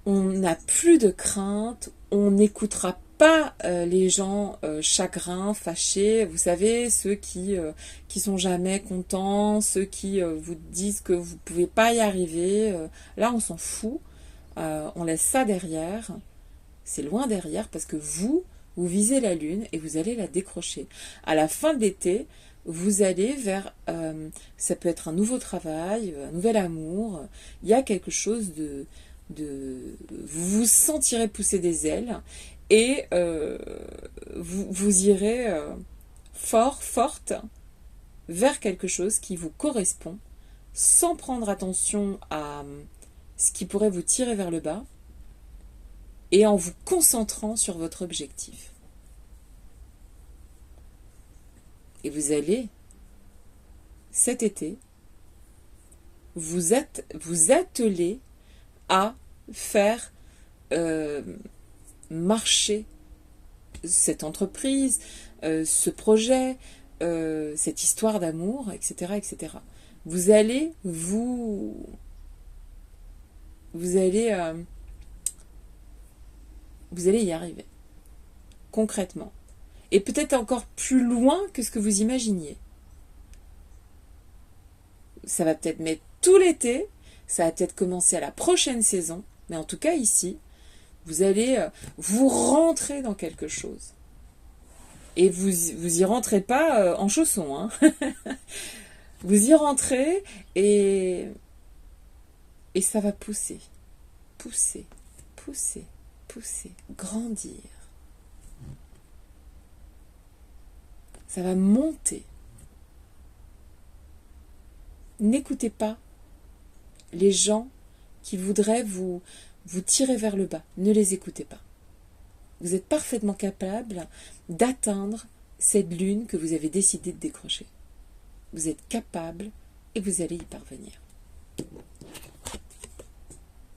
on n'a plus de crainte, on n'écoutera pas les gens chagrins, fâchés, vous savez, ceux qui sont jamais contents, ceux qui vous disent que vous pouvez pas y arriver. Là, on s'en fout, on laisse ça derrière, c'est loin derrière parce que vous visez la lune et vous allez la décrocher. À la fin de l'été, vous allez vers, ça peut être un nouveau travail, un nouvel amour, il y a quelque chose vous vous sentirez pousser des ailes et vous irez forte vers quelque chose qui vous correspond sans prendre attention à ce qui pourrait vous tirer vers le bas et en vous concentrant sur votre objectif. Et vous allez, cet été, vous atteler à faire marcher cette entreprise, ce projet, cette histoire d'amour, etc., etc. Vous allez y arriver, concrètement. Et peut-être encore plus loin que ce que vous imaginiez. Ça va peut-être mettre tout l'été, ça va peut-être commencer à la prochaine saison, mais en tout cas ici, vous allez vous rentrer dans quelque chose. Et vous y rentrez pas en chaussons, hein. Vous y rentrez et ça va pousser, grandir. Ça va monter. N'écoutez pas les gens qui voudraient vous tirer vers le bas. Ne les écoutez pas. Vous êtes parfaitement capable d'atteindre cette lune que vous avez décidé de décrocher. Vous êtes capable et vous allez y parvenir.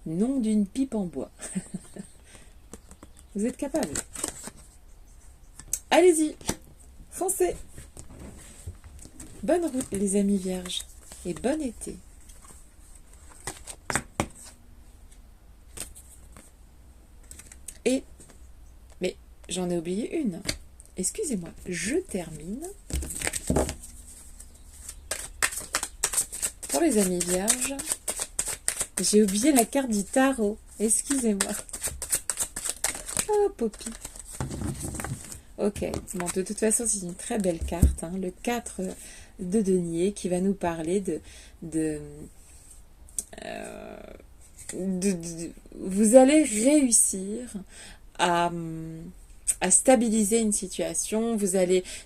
Nom d'une pipe en bois. Vous êtes capable. Allez-y, foncez. Bonne route les amis vierges et bon été. Mais j'en ai oublié une. Excusez-moi, je termine. Pour les amis vierges, j'ai oublié la carte du tarot. Excusez-moi. Oh, Poppy. Ok, bon, de toute façon, c'est une très belle carte. Hein, le 4 de denier qui va nous parler vous allez réussir à stabiliser une situation.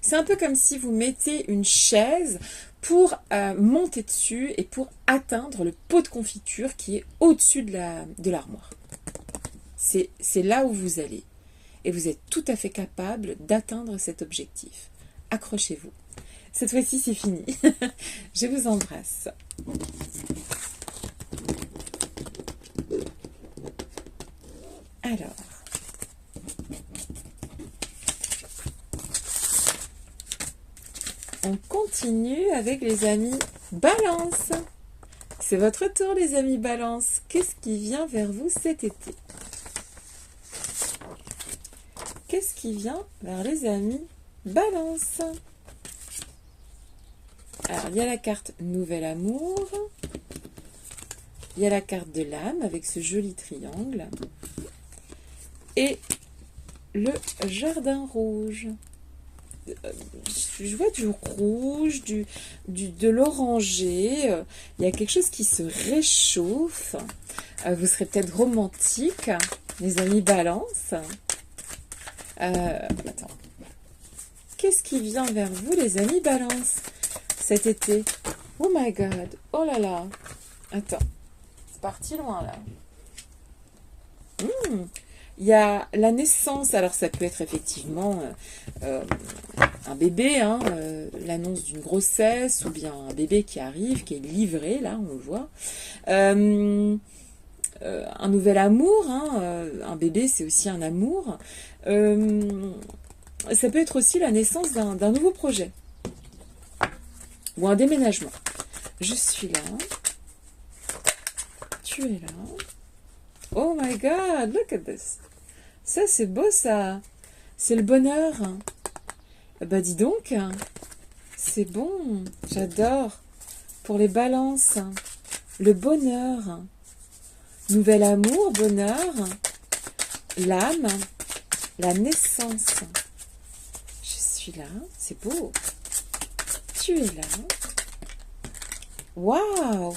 C'est un peu comme si vous mettez une chaise pour monter dessus et pour atteindre le pot de confiture qui est au-dessus de l'armoire. C'est là où vous allez. Et vous êtes tout à fait capable d'atteindre cet objectif. Accrochez-vous. Cette fois-ci, c'est fini. Je vous embrasse. Alors. On continue avec les amis Balance. C'est votre tour, les amis Balance. Qu'est-ce qui vient vers vous cet été? Qu'est-ce qui vient vers les amis Balance? Alors, il y a la carte Nouvel Amour. Il y a la carte de l'âme avec ce joli triangle. Et le jardin rouge. Je vois du rouge, de l'orangé. Il y a quelque chose qui se réchauffe. Vous serez peut-être romantique, les amis Balance. Attends. Qu'est-ce qui vient vers vous, les amis Balance, cet été? Oh my god. Oh là là. Attends. C'est parti loin, là. Il y a la naissance, alors ça peut être effectivement un bébé, hein, l'annonce d'une grossesse, ou bien un bébé qui arrive, qui est livré, là on le voit. Un nouvel amour, hein, un bébé c'est aussi un amour. Ça peut être aussi la naissance d'un nouveau projet, ou un déménagement. Je suis là, tu es là. Oh my god, look at this. Ça, c'est beau, ça. C'est le bonheur. Bah, dis donc. C'est bon. J'adore. Pour les balances. Le bonheur. Nouvel amour, bonheur. L'âme. La naissance. Je suis là. C'est beau. Tu es là. Waouh!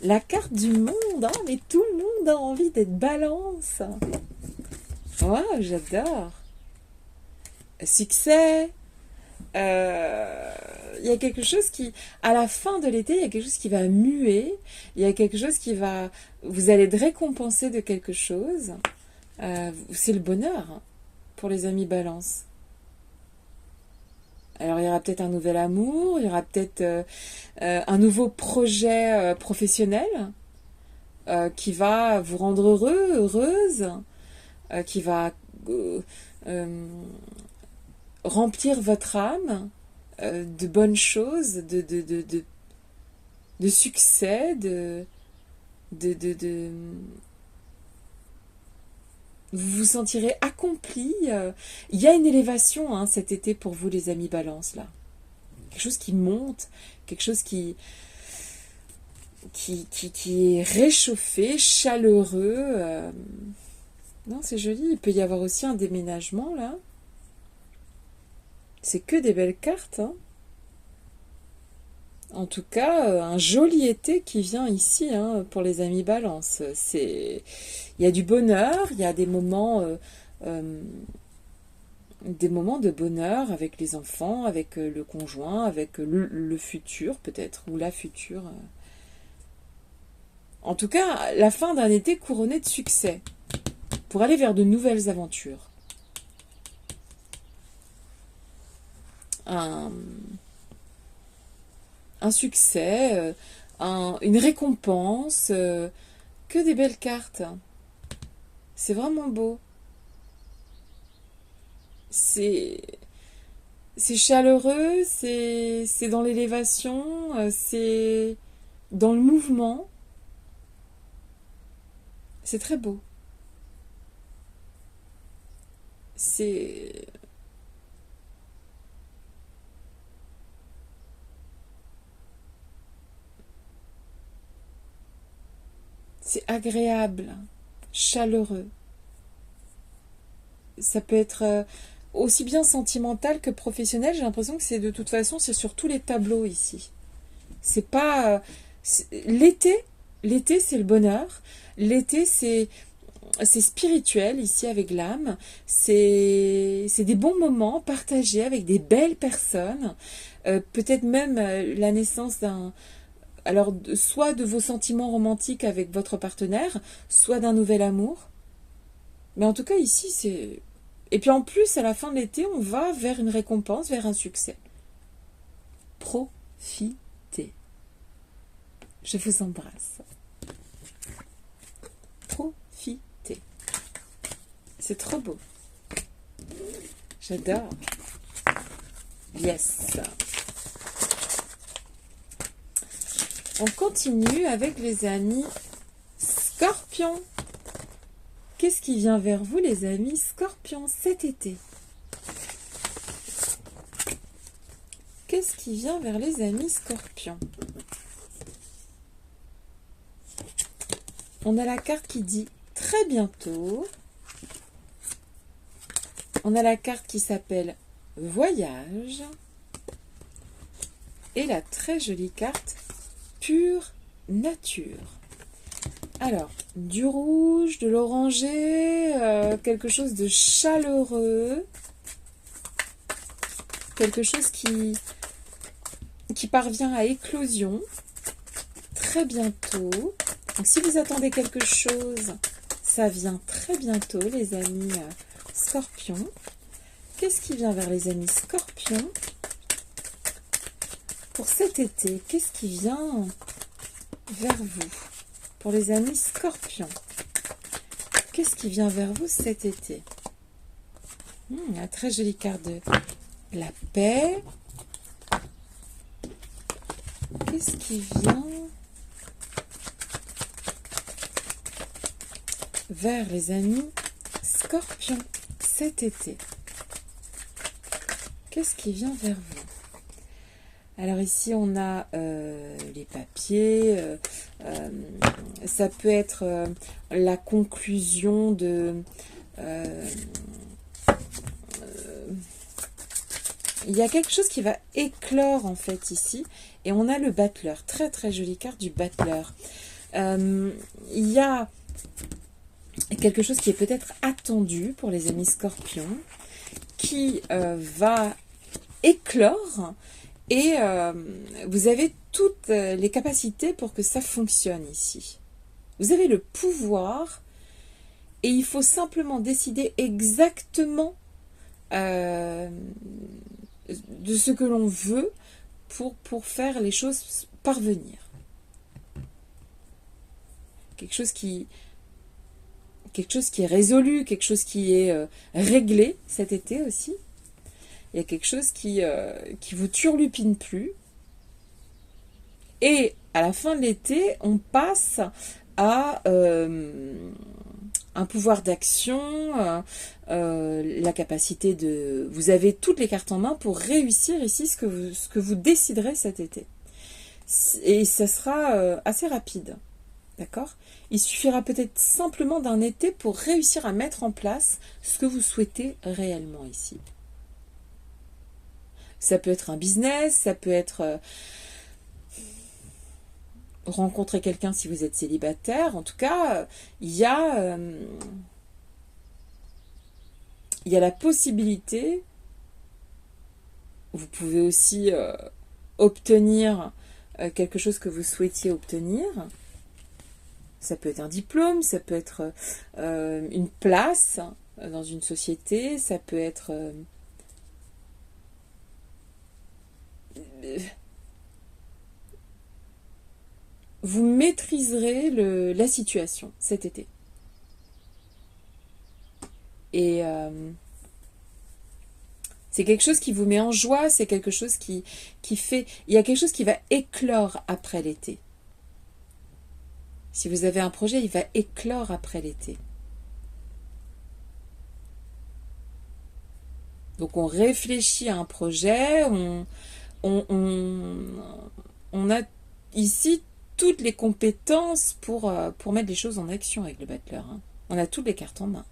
La carte du monde. Oh, mais tout le monde a envie d'être balance. Waouh, j'adore. Succès. Il y a quelque chose qui, à la fin de l'été, il y a quelque chose qui va muer. Il y a quelque chose qui va, vous allez être récompensé de quelque chose. C'est le bonheur pour les amis balance. Alors il y aura peut-être un nouvel amour, il y aura peut-être un nouveau projet professionnel qui va vous rendre heureux, heureuse, qui va remplir votre âme de bonnes choses, de succès, vous vous sentirez accompli. Il y a une élévation hein, cet été pour vous les amis balance là. Quelque chose qui monte, quelque chose qui est réchauffé, chaleureux. Non, c'est joli. Il peut y avoir aussi un déménagement là. C'est que des belles cartes. Hein. En tout cas, un joli été qui vient ici hein, pour les amis balance. Il y a du bonheur, il y a des moments de bonheur avec les enfants, avec le conjoint, avec le futur peut-être, ou la future. En tout cas, la fin d'un été couronné de succès, pour aller vers de nouvelles aventures. Un succès, une récompense, que des belles cartes. C'est vraiment beau. C'est chaleureux, c'est dans l'élévation, c'est dans le mouvement. C'est très beau. C'est agréable, chaleureux. Ça peut être aussi bien sentimental que professionnel. J'ai l'impression que c'est de toute façon, c'est sur tous les tableaux ici. C'est pas l'été c'est le bonheur. L'été c'est spirituel ici avec l'âme. C'est des bons moments partagés avec des belles personnes. Peut-être même la naissance d'un alors, soit de vos sentiments romantiques avec votre partenaire, soit d'un nouvel amour. Mais en tout cas, ici, c'est... Et puis en plus, à la fin de l'été, on va vers une récompense, vers un succès. Profitez. Je vous embrasse. Profitez. C'est trop beau. J'adore. Yes. On continue avec les amis Scorpions. Qu'est-ce qui vient vers vous, les amis Scorpions, cet été? Qu'est-ce qui vient vers les amis Scorpions? On a la carte qui dit très bientôt. On a la carte qui s'appelle voyage. Et la très jolie carte pure nature. Alors, du rouge, de l'orangé, quelque chose de chaleureux, quelque chose qui parvient à éclosion très bientôt. Donc, si vous attendez quelque chose, Ça vient très bientôt, les amis Scorpions. Qu'est-ce qui vient vers les amis Scorpions pour cet été? Qu'est-ce qui vient vers vous pour les amis Scorpions? Qu'est-ce qui vient vers vous cet été? La très jolie carte de la paix. Qu'est-ce qui vient vers les amis Scorpions cet été? Qu'est-ce qui vient vers vous? Alors ici on a les papiers, ça peut être la conclusion de... il y a quelque chose qui va éclore en fait ici, et on a le battleur, très très jolie carte du battleur. Il y a quelque chose qui est peut-être attendu pour les amis Scorpions, qui va éclore, et vous avez toutes les capacités pour que ça fonctionne ici. Vous avez le pouvoir, et il faut simplement décider exactement de ce que l'on veut pour faire les choses parvenir. Quelque chose qui est résolu, quelque chose qui est réglé cet été aussi. Il y a quelque chose qui vous turlupine plus. Et à la fin de l'été, on passe à un pouvoir d'action, la capacité de... Vous avez toutes les cartes en main pour réussir ici ce que vous déciderez cet été. Et ça sera assez rapide. D'accord? Il suffira peut-être simplement d'un été pour réussir à mettre en place ce que vous souhaitez réellement ici. Ça peut être un business, ça peut être rencontrer quelqu'un si vous êtes célibataire. En tout cas, il y a la possibilité, vous pouvez aussi obtenir quelque chose que vous souhaitiez obtenir. Ça peut être un diplôme, ça peut être une place dans une société, ça peut être... vous maîtriserez la situation cet été. Et c'est quelque chose qui vous met en joie, c'est quelque chose qui fait... Il y a quelque chose qui va éclore après l'été. Si vous avez un projet, il va éclore après l'été. Donc on réfléchit à un projet, on a ici toutes les compétences pour mettre les choses en action avec le battleur. Hein. On a toutes les cartes en main.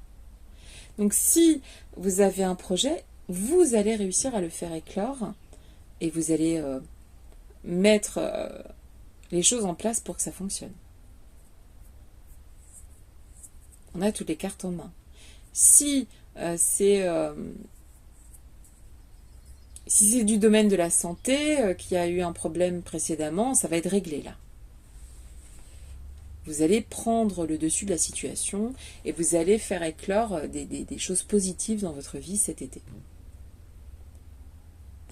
Donc si vous avez un projet, vous allez réussir à le faire éclore et vous allez mettre les choses en place pour que ça fonctionne. On a toutes les cartes en main. Si c'est du domaine de la santé, qui a eu un problème précédemment, ça va être réglé là. Vous allez prendre le dessus de la situation et vous allez faire éclore des choses positives dans votre vie cet été.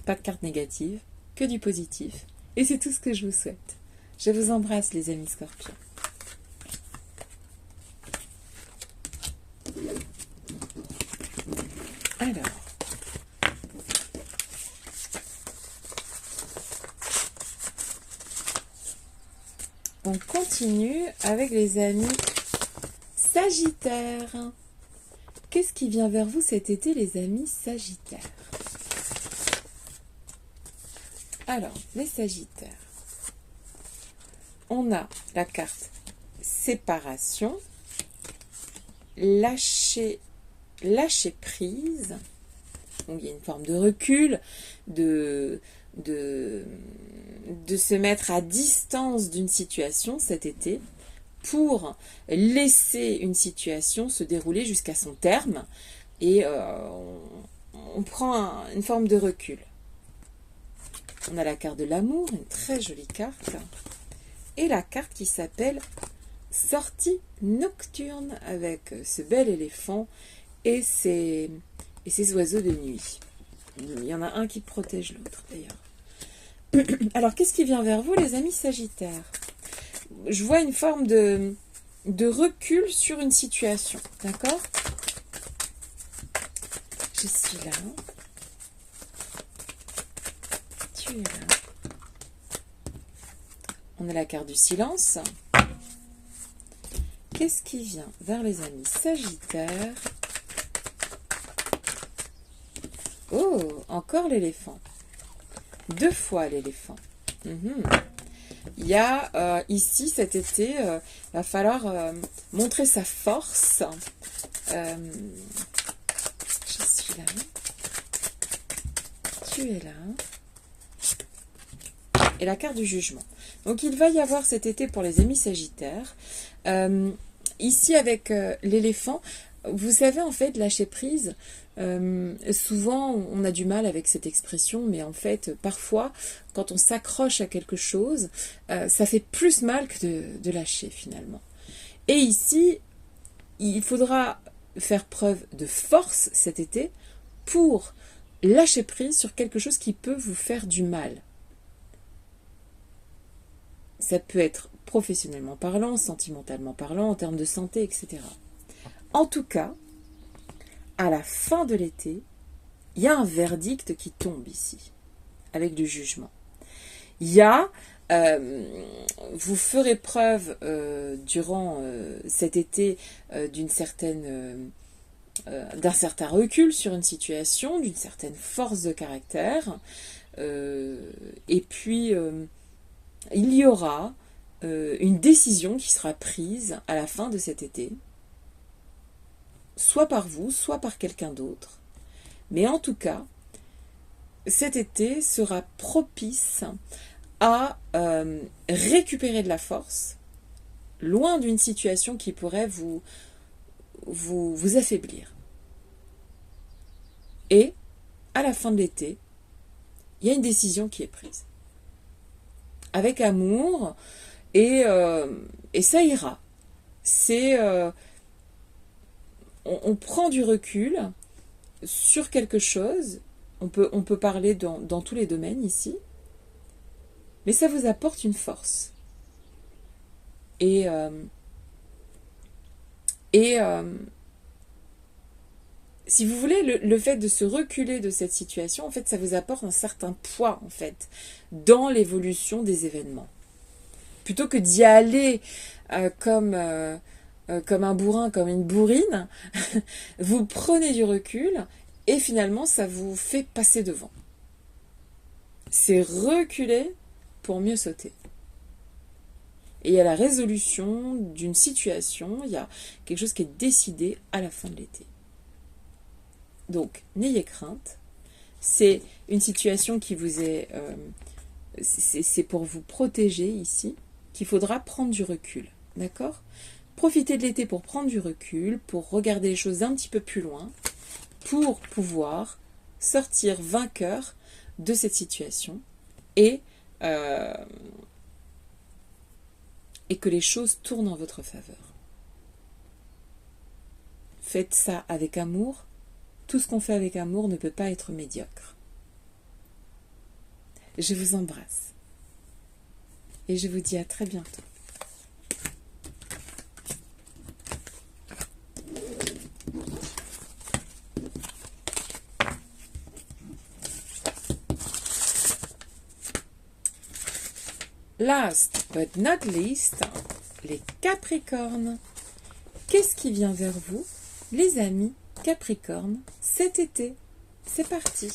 Pas de cartes négatives, que du positif. Et c'est tout ce que je vous souhaite. Je vous embrasse les amis Scorpions. Alors, on continue avec les amis Sagittaires. Qu'est-ce qui vient vers vous cet été, les amis Sagittaires? Alors, les Sagittaires. On a la carte séparation, lâcher prise. Donc, il y a une forme de recul, de se mettre à distance d'une situation cet été pour laisser une situation se dérouler jusqu'à son terme et on prend une forme de recul. On a la carte de l'amour, une très jolie carte, et la carte qui s'appelle sortie nocturne avec ce bel éléphant et ses oiseaux de nuit. Il y en a un qui protège l'autre d'ailleurs. Alors, qu'est-ce qui vient vers vous, les amis Sagittaires? Je vois une forme de recul sur une situation, d'accord? Je suis là. Tu es là. On a la carte du silence. Qu'est-ce qui vient vers les amis Sagittaires? Oh, encore l'éléphant. 2 fois l'éléphant. Il y a ici cet été, il va falloir montrer sa force. Je suis là. Tu es là. Et la carte du jugement. Donc il va y avoir cet été pour les amis Sagittaires. Ici avec l'éléphant, vous savez en fait lâcher prise. Souvent on a du mal avec cette expression, mais en fait parfois quand on s'accroche à quelque chose, ça fait plus mal que de lâcher finalement. Et ici, il faudra faire preuve de force cet été pour lâcher prise sur quelque chose qui peut vous faire du mal. Ça peut être professionnellement parlant, sentimentalement parlant, en termes de santé, etc. En tout cas, à la fin de l'été, il y a un verdict qui tombe ici, avec du jugement. Il y a, vous ferez preuve durant cet été d'un certain recul sur une situation, d'une certaine force de caractère, et puis il y aura une décision qui sera prise à la fin de cet été, soit par vous, soit par quelqu'un d'autre. Mais en tout cas, cet été sera propice à récupérer de la force, loin d'une situation qui pourrait vous affaiblir. Et, à la fin de l'été, il y a une décision qui est prise. Avec amour, et ça ira. C'est... on prend du recul sur quelque chose. On peut parler dans tous les domaines ici. Mais ça vous apporte une force. Et si vous voulez, le fait de se reculer de cette situation, en fait, ça vous apporte un certain poids, en fait, dans l'évolution des événements. Plutôt que d'y aller comme un bourrin, comme une bourrine, vous prenez du recul et finalement, ça vous fait passer devant. C'est reculer pour mieux sauter. Et il y a la résolution d'une situation, il y a quelque chose qui est décidé à la fin de l'été. Donc, n'ayez crainte. C'est une situation qui vous est... c'est pour vous protéger ici, qu'il faudra prendre du recul. D'accord ? Profitez de l'été pour prendre du recul, pour regarder les choses un petit peu plus loin, pour pouvoir sortir vainqueur de cette situation et que les choses tournent en votre faveur. Faites ça avec amour. Tout ce qu'on fait avec amour ne peut pas être médiocre. Je vous embrasse. Et je vous dis à très bientôt. Last but not least, les Capricornes. Qu'est-ce qui vient vers vous, les amis Capricorne, cet été? C'est parti.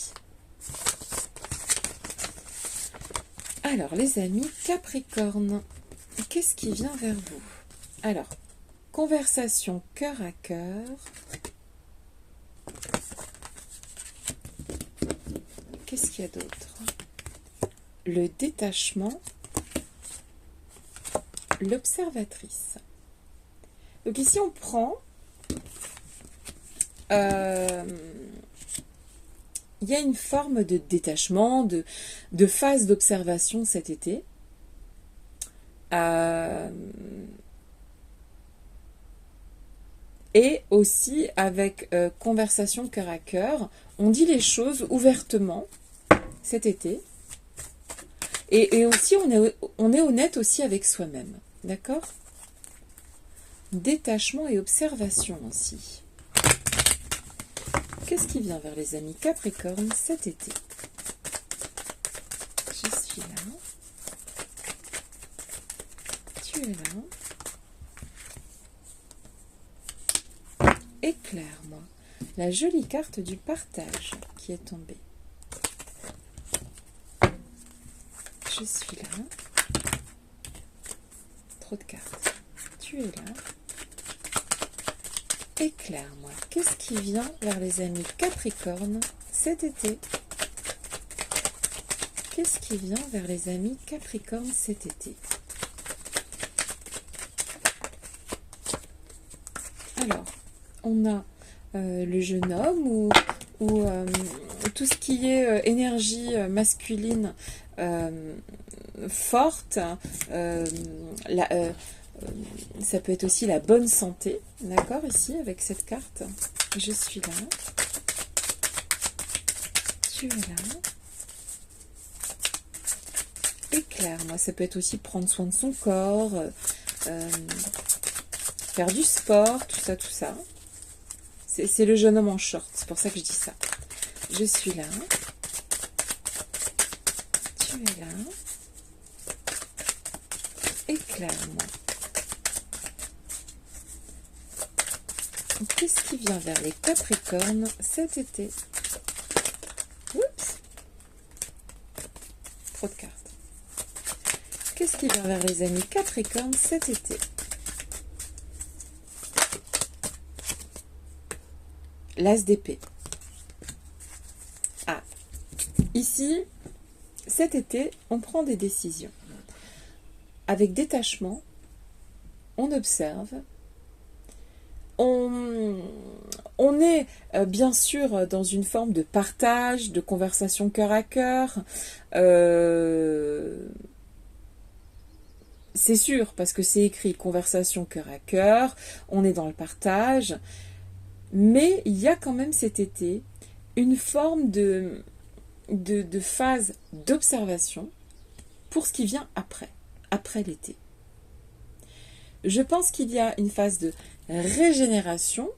Alors, les amis Capricorne, qu'est-ce qui vient vers vous? Alors, conversation cœur à cœur. Qu'est-ce qu'il y a d'autre? Le détachement. L'observatrice. Donc ici, on prend... il y a une forme de détachement, de phase d'observation cet été. Et aussi avec conversation cœur à cœur, on dit les choses ouvertement cet été. Et aussi, on est honnête aussi avec soi-même. D'accord? Détachement et observation aussi. Qu'est-ce qui vient vers les amis Capricorne cet été? Je suis là. Tu es là. Éclaire-moi la jolie carte du partage qui est tombée. Je suis là. Trop de cartes. Tu es là. Éclaire-moi. Qu'est-ce qui vient vers les amis Capricorne cet été? Qu'est-ce qui vient vers les amis Capricorne cet été? Alors, on a le jeune homme ou tout ce qui est énergie masculine forte, ça peut être aussi la bonne santé, d'accord, ici, avec cette carte. Je suis là. Tu es là. Éclaire-moi, ça peut être aussi prendre soin de son corps, faire du sport, tout ça, tout ça. C'est le jeune homme en short, c'est pour ça que je dis ça. Je suis là. Tu es là. Éclaire-moi. Qu'est-ce qui vient vers les Capricornes cet été? Oups. Trop de cartes. Qu'est-ce qui vient vers les amis Capricornes cet été? L'As d'épée. Ah, ici, cet été, on prend des décisions. Avec détachement, on observe. On est bien sûr dans une forme de partage, de conversation cœur à cœur. C'est sûr, parce que c'est écrit conversation cœur à cœur, on est dans le partage. Mais il y a quand même cet été une forme de phase d'observation pour ce qui vient après l'été. Je pense qu'il y a une phase de régénération.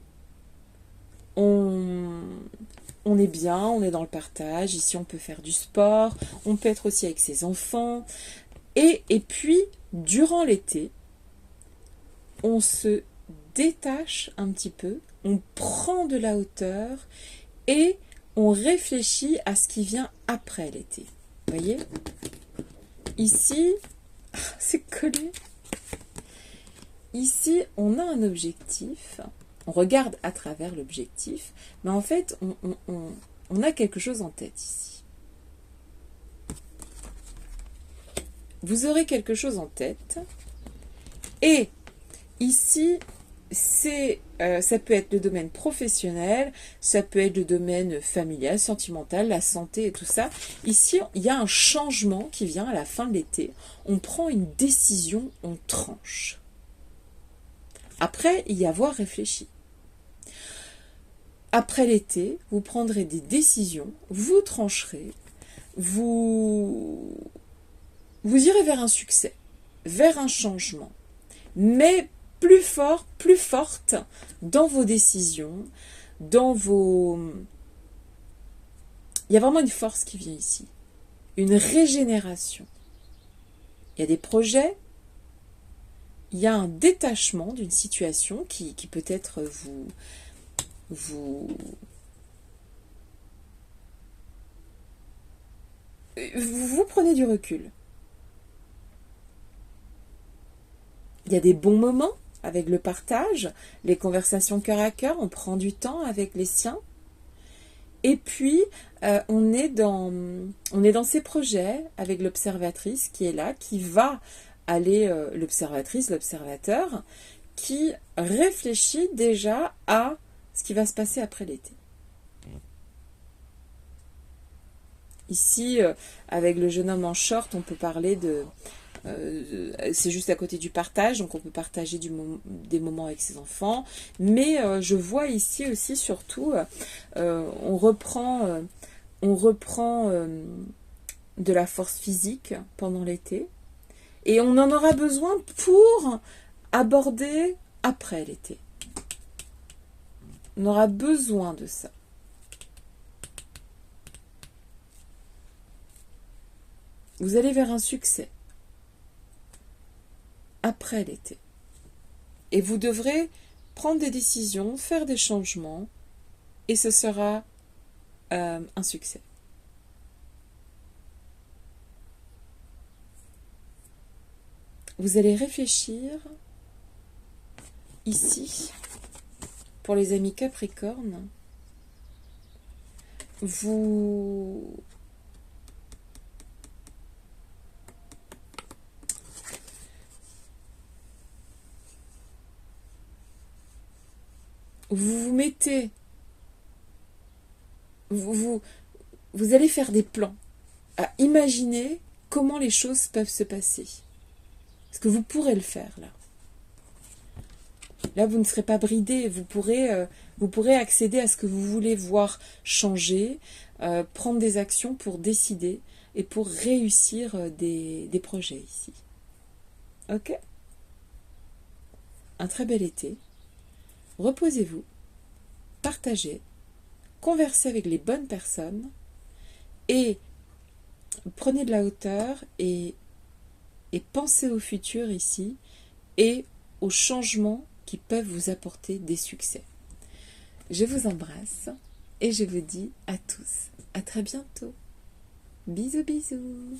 On est bien, on est dans le partage. Ici, on peut faire du sport. On peut être aussi avec ses enfants. Et puis, durant l'été, on se détache un petit peu. On prend de la hauteur et on réfléchit à ce qui vient après l'été. Vous voyez? Ici, c'est collé. Ici, on a un objectif. On regarde à travers l'objectif. Mais en fait, on a quelque chose en tête ici. Vous aurez quelque chose en tête. Et ici, ça peut être le domaine professionnel, ça peut être le domaine familial, sentimental, la santé et tout ça. Ici, il y a un changement qui vient à la fin de l'été. On prend une décision, on tranche. Après y avoir réfléchi. Après l'été, vous prendrez des décisions, vous trancherez, vous irez vers un succès, vers un changement. Mais plus fort, plus forte dans vos décisions, dans vos... Il y a vraiment une force qui vient ici, une régénération. Il y a des projets, il y a un détachement d'une situation qui peut-être vous prenez du recul. Il y a des bons moments avec le partage, les conversations cœur à cœur, on prend du temps avec les siens. Et puis, on est dans ces projets avec l'observatrice qui est là, qui va aller, l'observatrice, l'observateur, qui réfléchit déjà à ce qui va se passer après l'été. Ici, avec le jeune homme en short, on peut parler C'est juste à côté du partage, donc on peut partager des moments avec ses enfants. Mais je vois ici aussi surtout, on reprend de la force physique pendant l'été. Et on en aura besoin pour aborder après l'été. On aura besoin de ça. Vous allez vers un succès après l'été. Et vous devrez prendre des décisions, faire des changements, et ce sera un succès. Vous allez réfléchir ici, pour les amis Capricorne, vous vous mettez, vous allez faire des plans, à imaginer comment les choses peuvent se passer. Parce que vous pourrez le faire là. Là, vous ne serez pas bridé, vous pourrez accéder à ce que vous voulez voir changer, prendre des actions pour décider et pour réussir des projets ici. Ok ? Un très bel été. Reposez-vous, partagez, conversez avec les bonnes personnes et prenez de la hauteur et pensez au futur ici et aux changements qui peuvent vous apporter des succès. Je vous embrasse et je vous dis à tous, à très bientôt. Bisous bisous.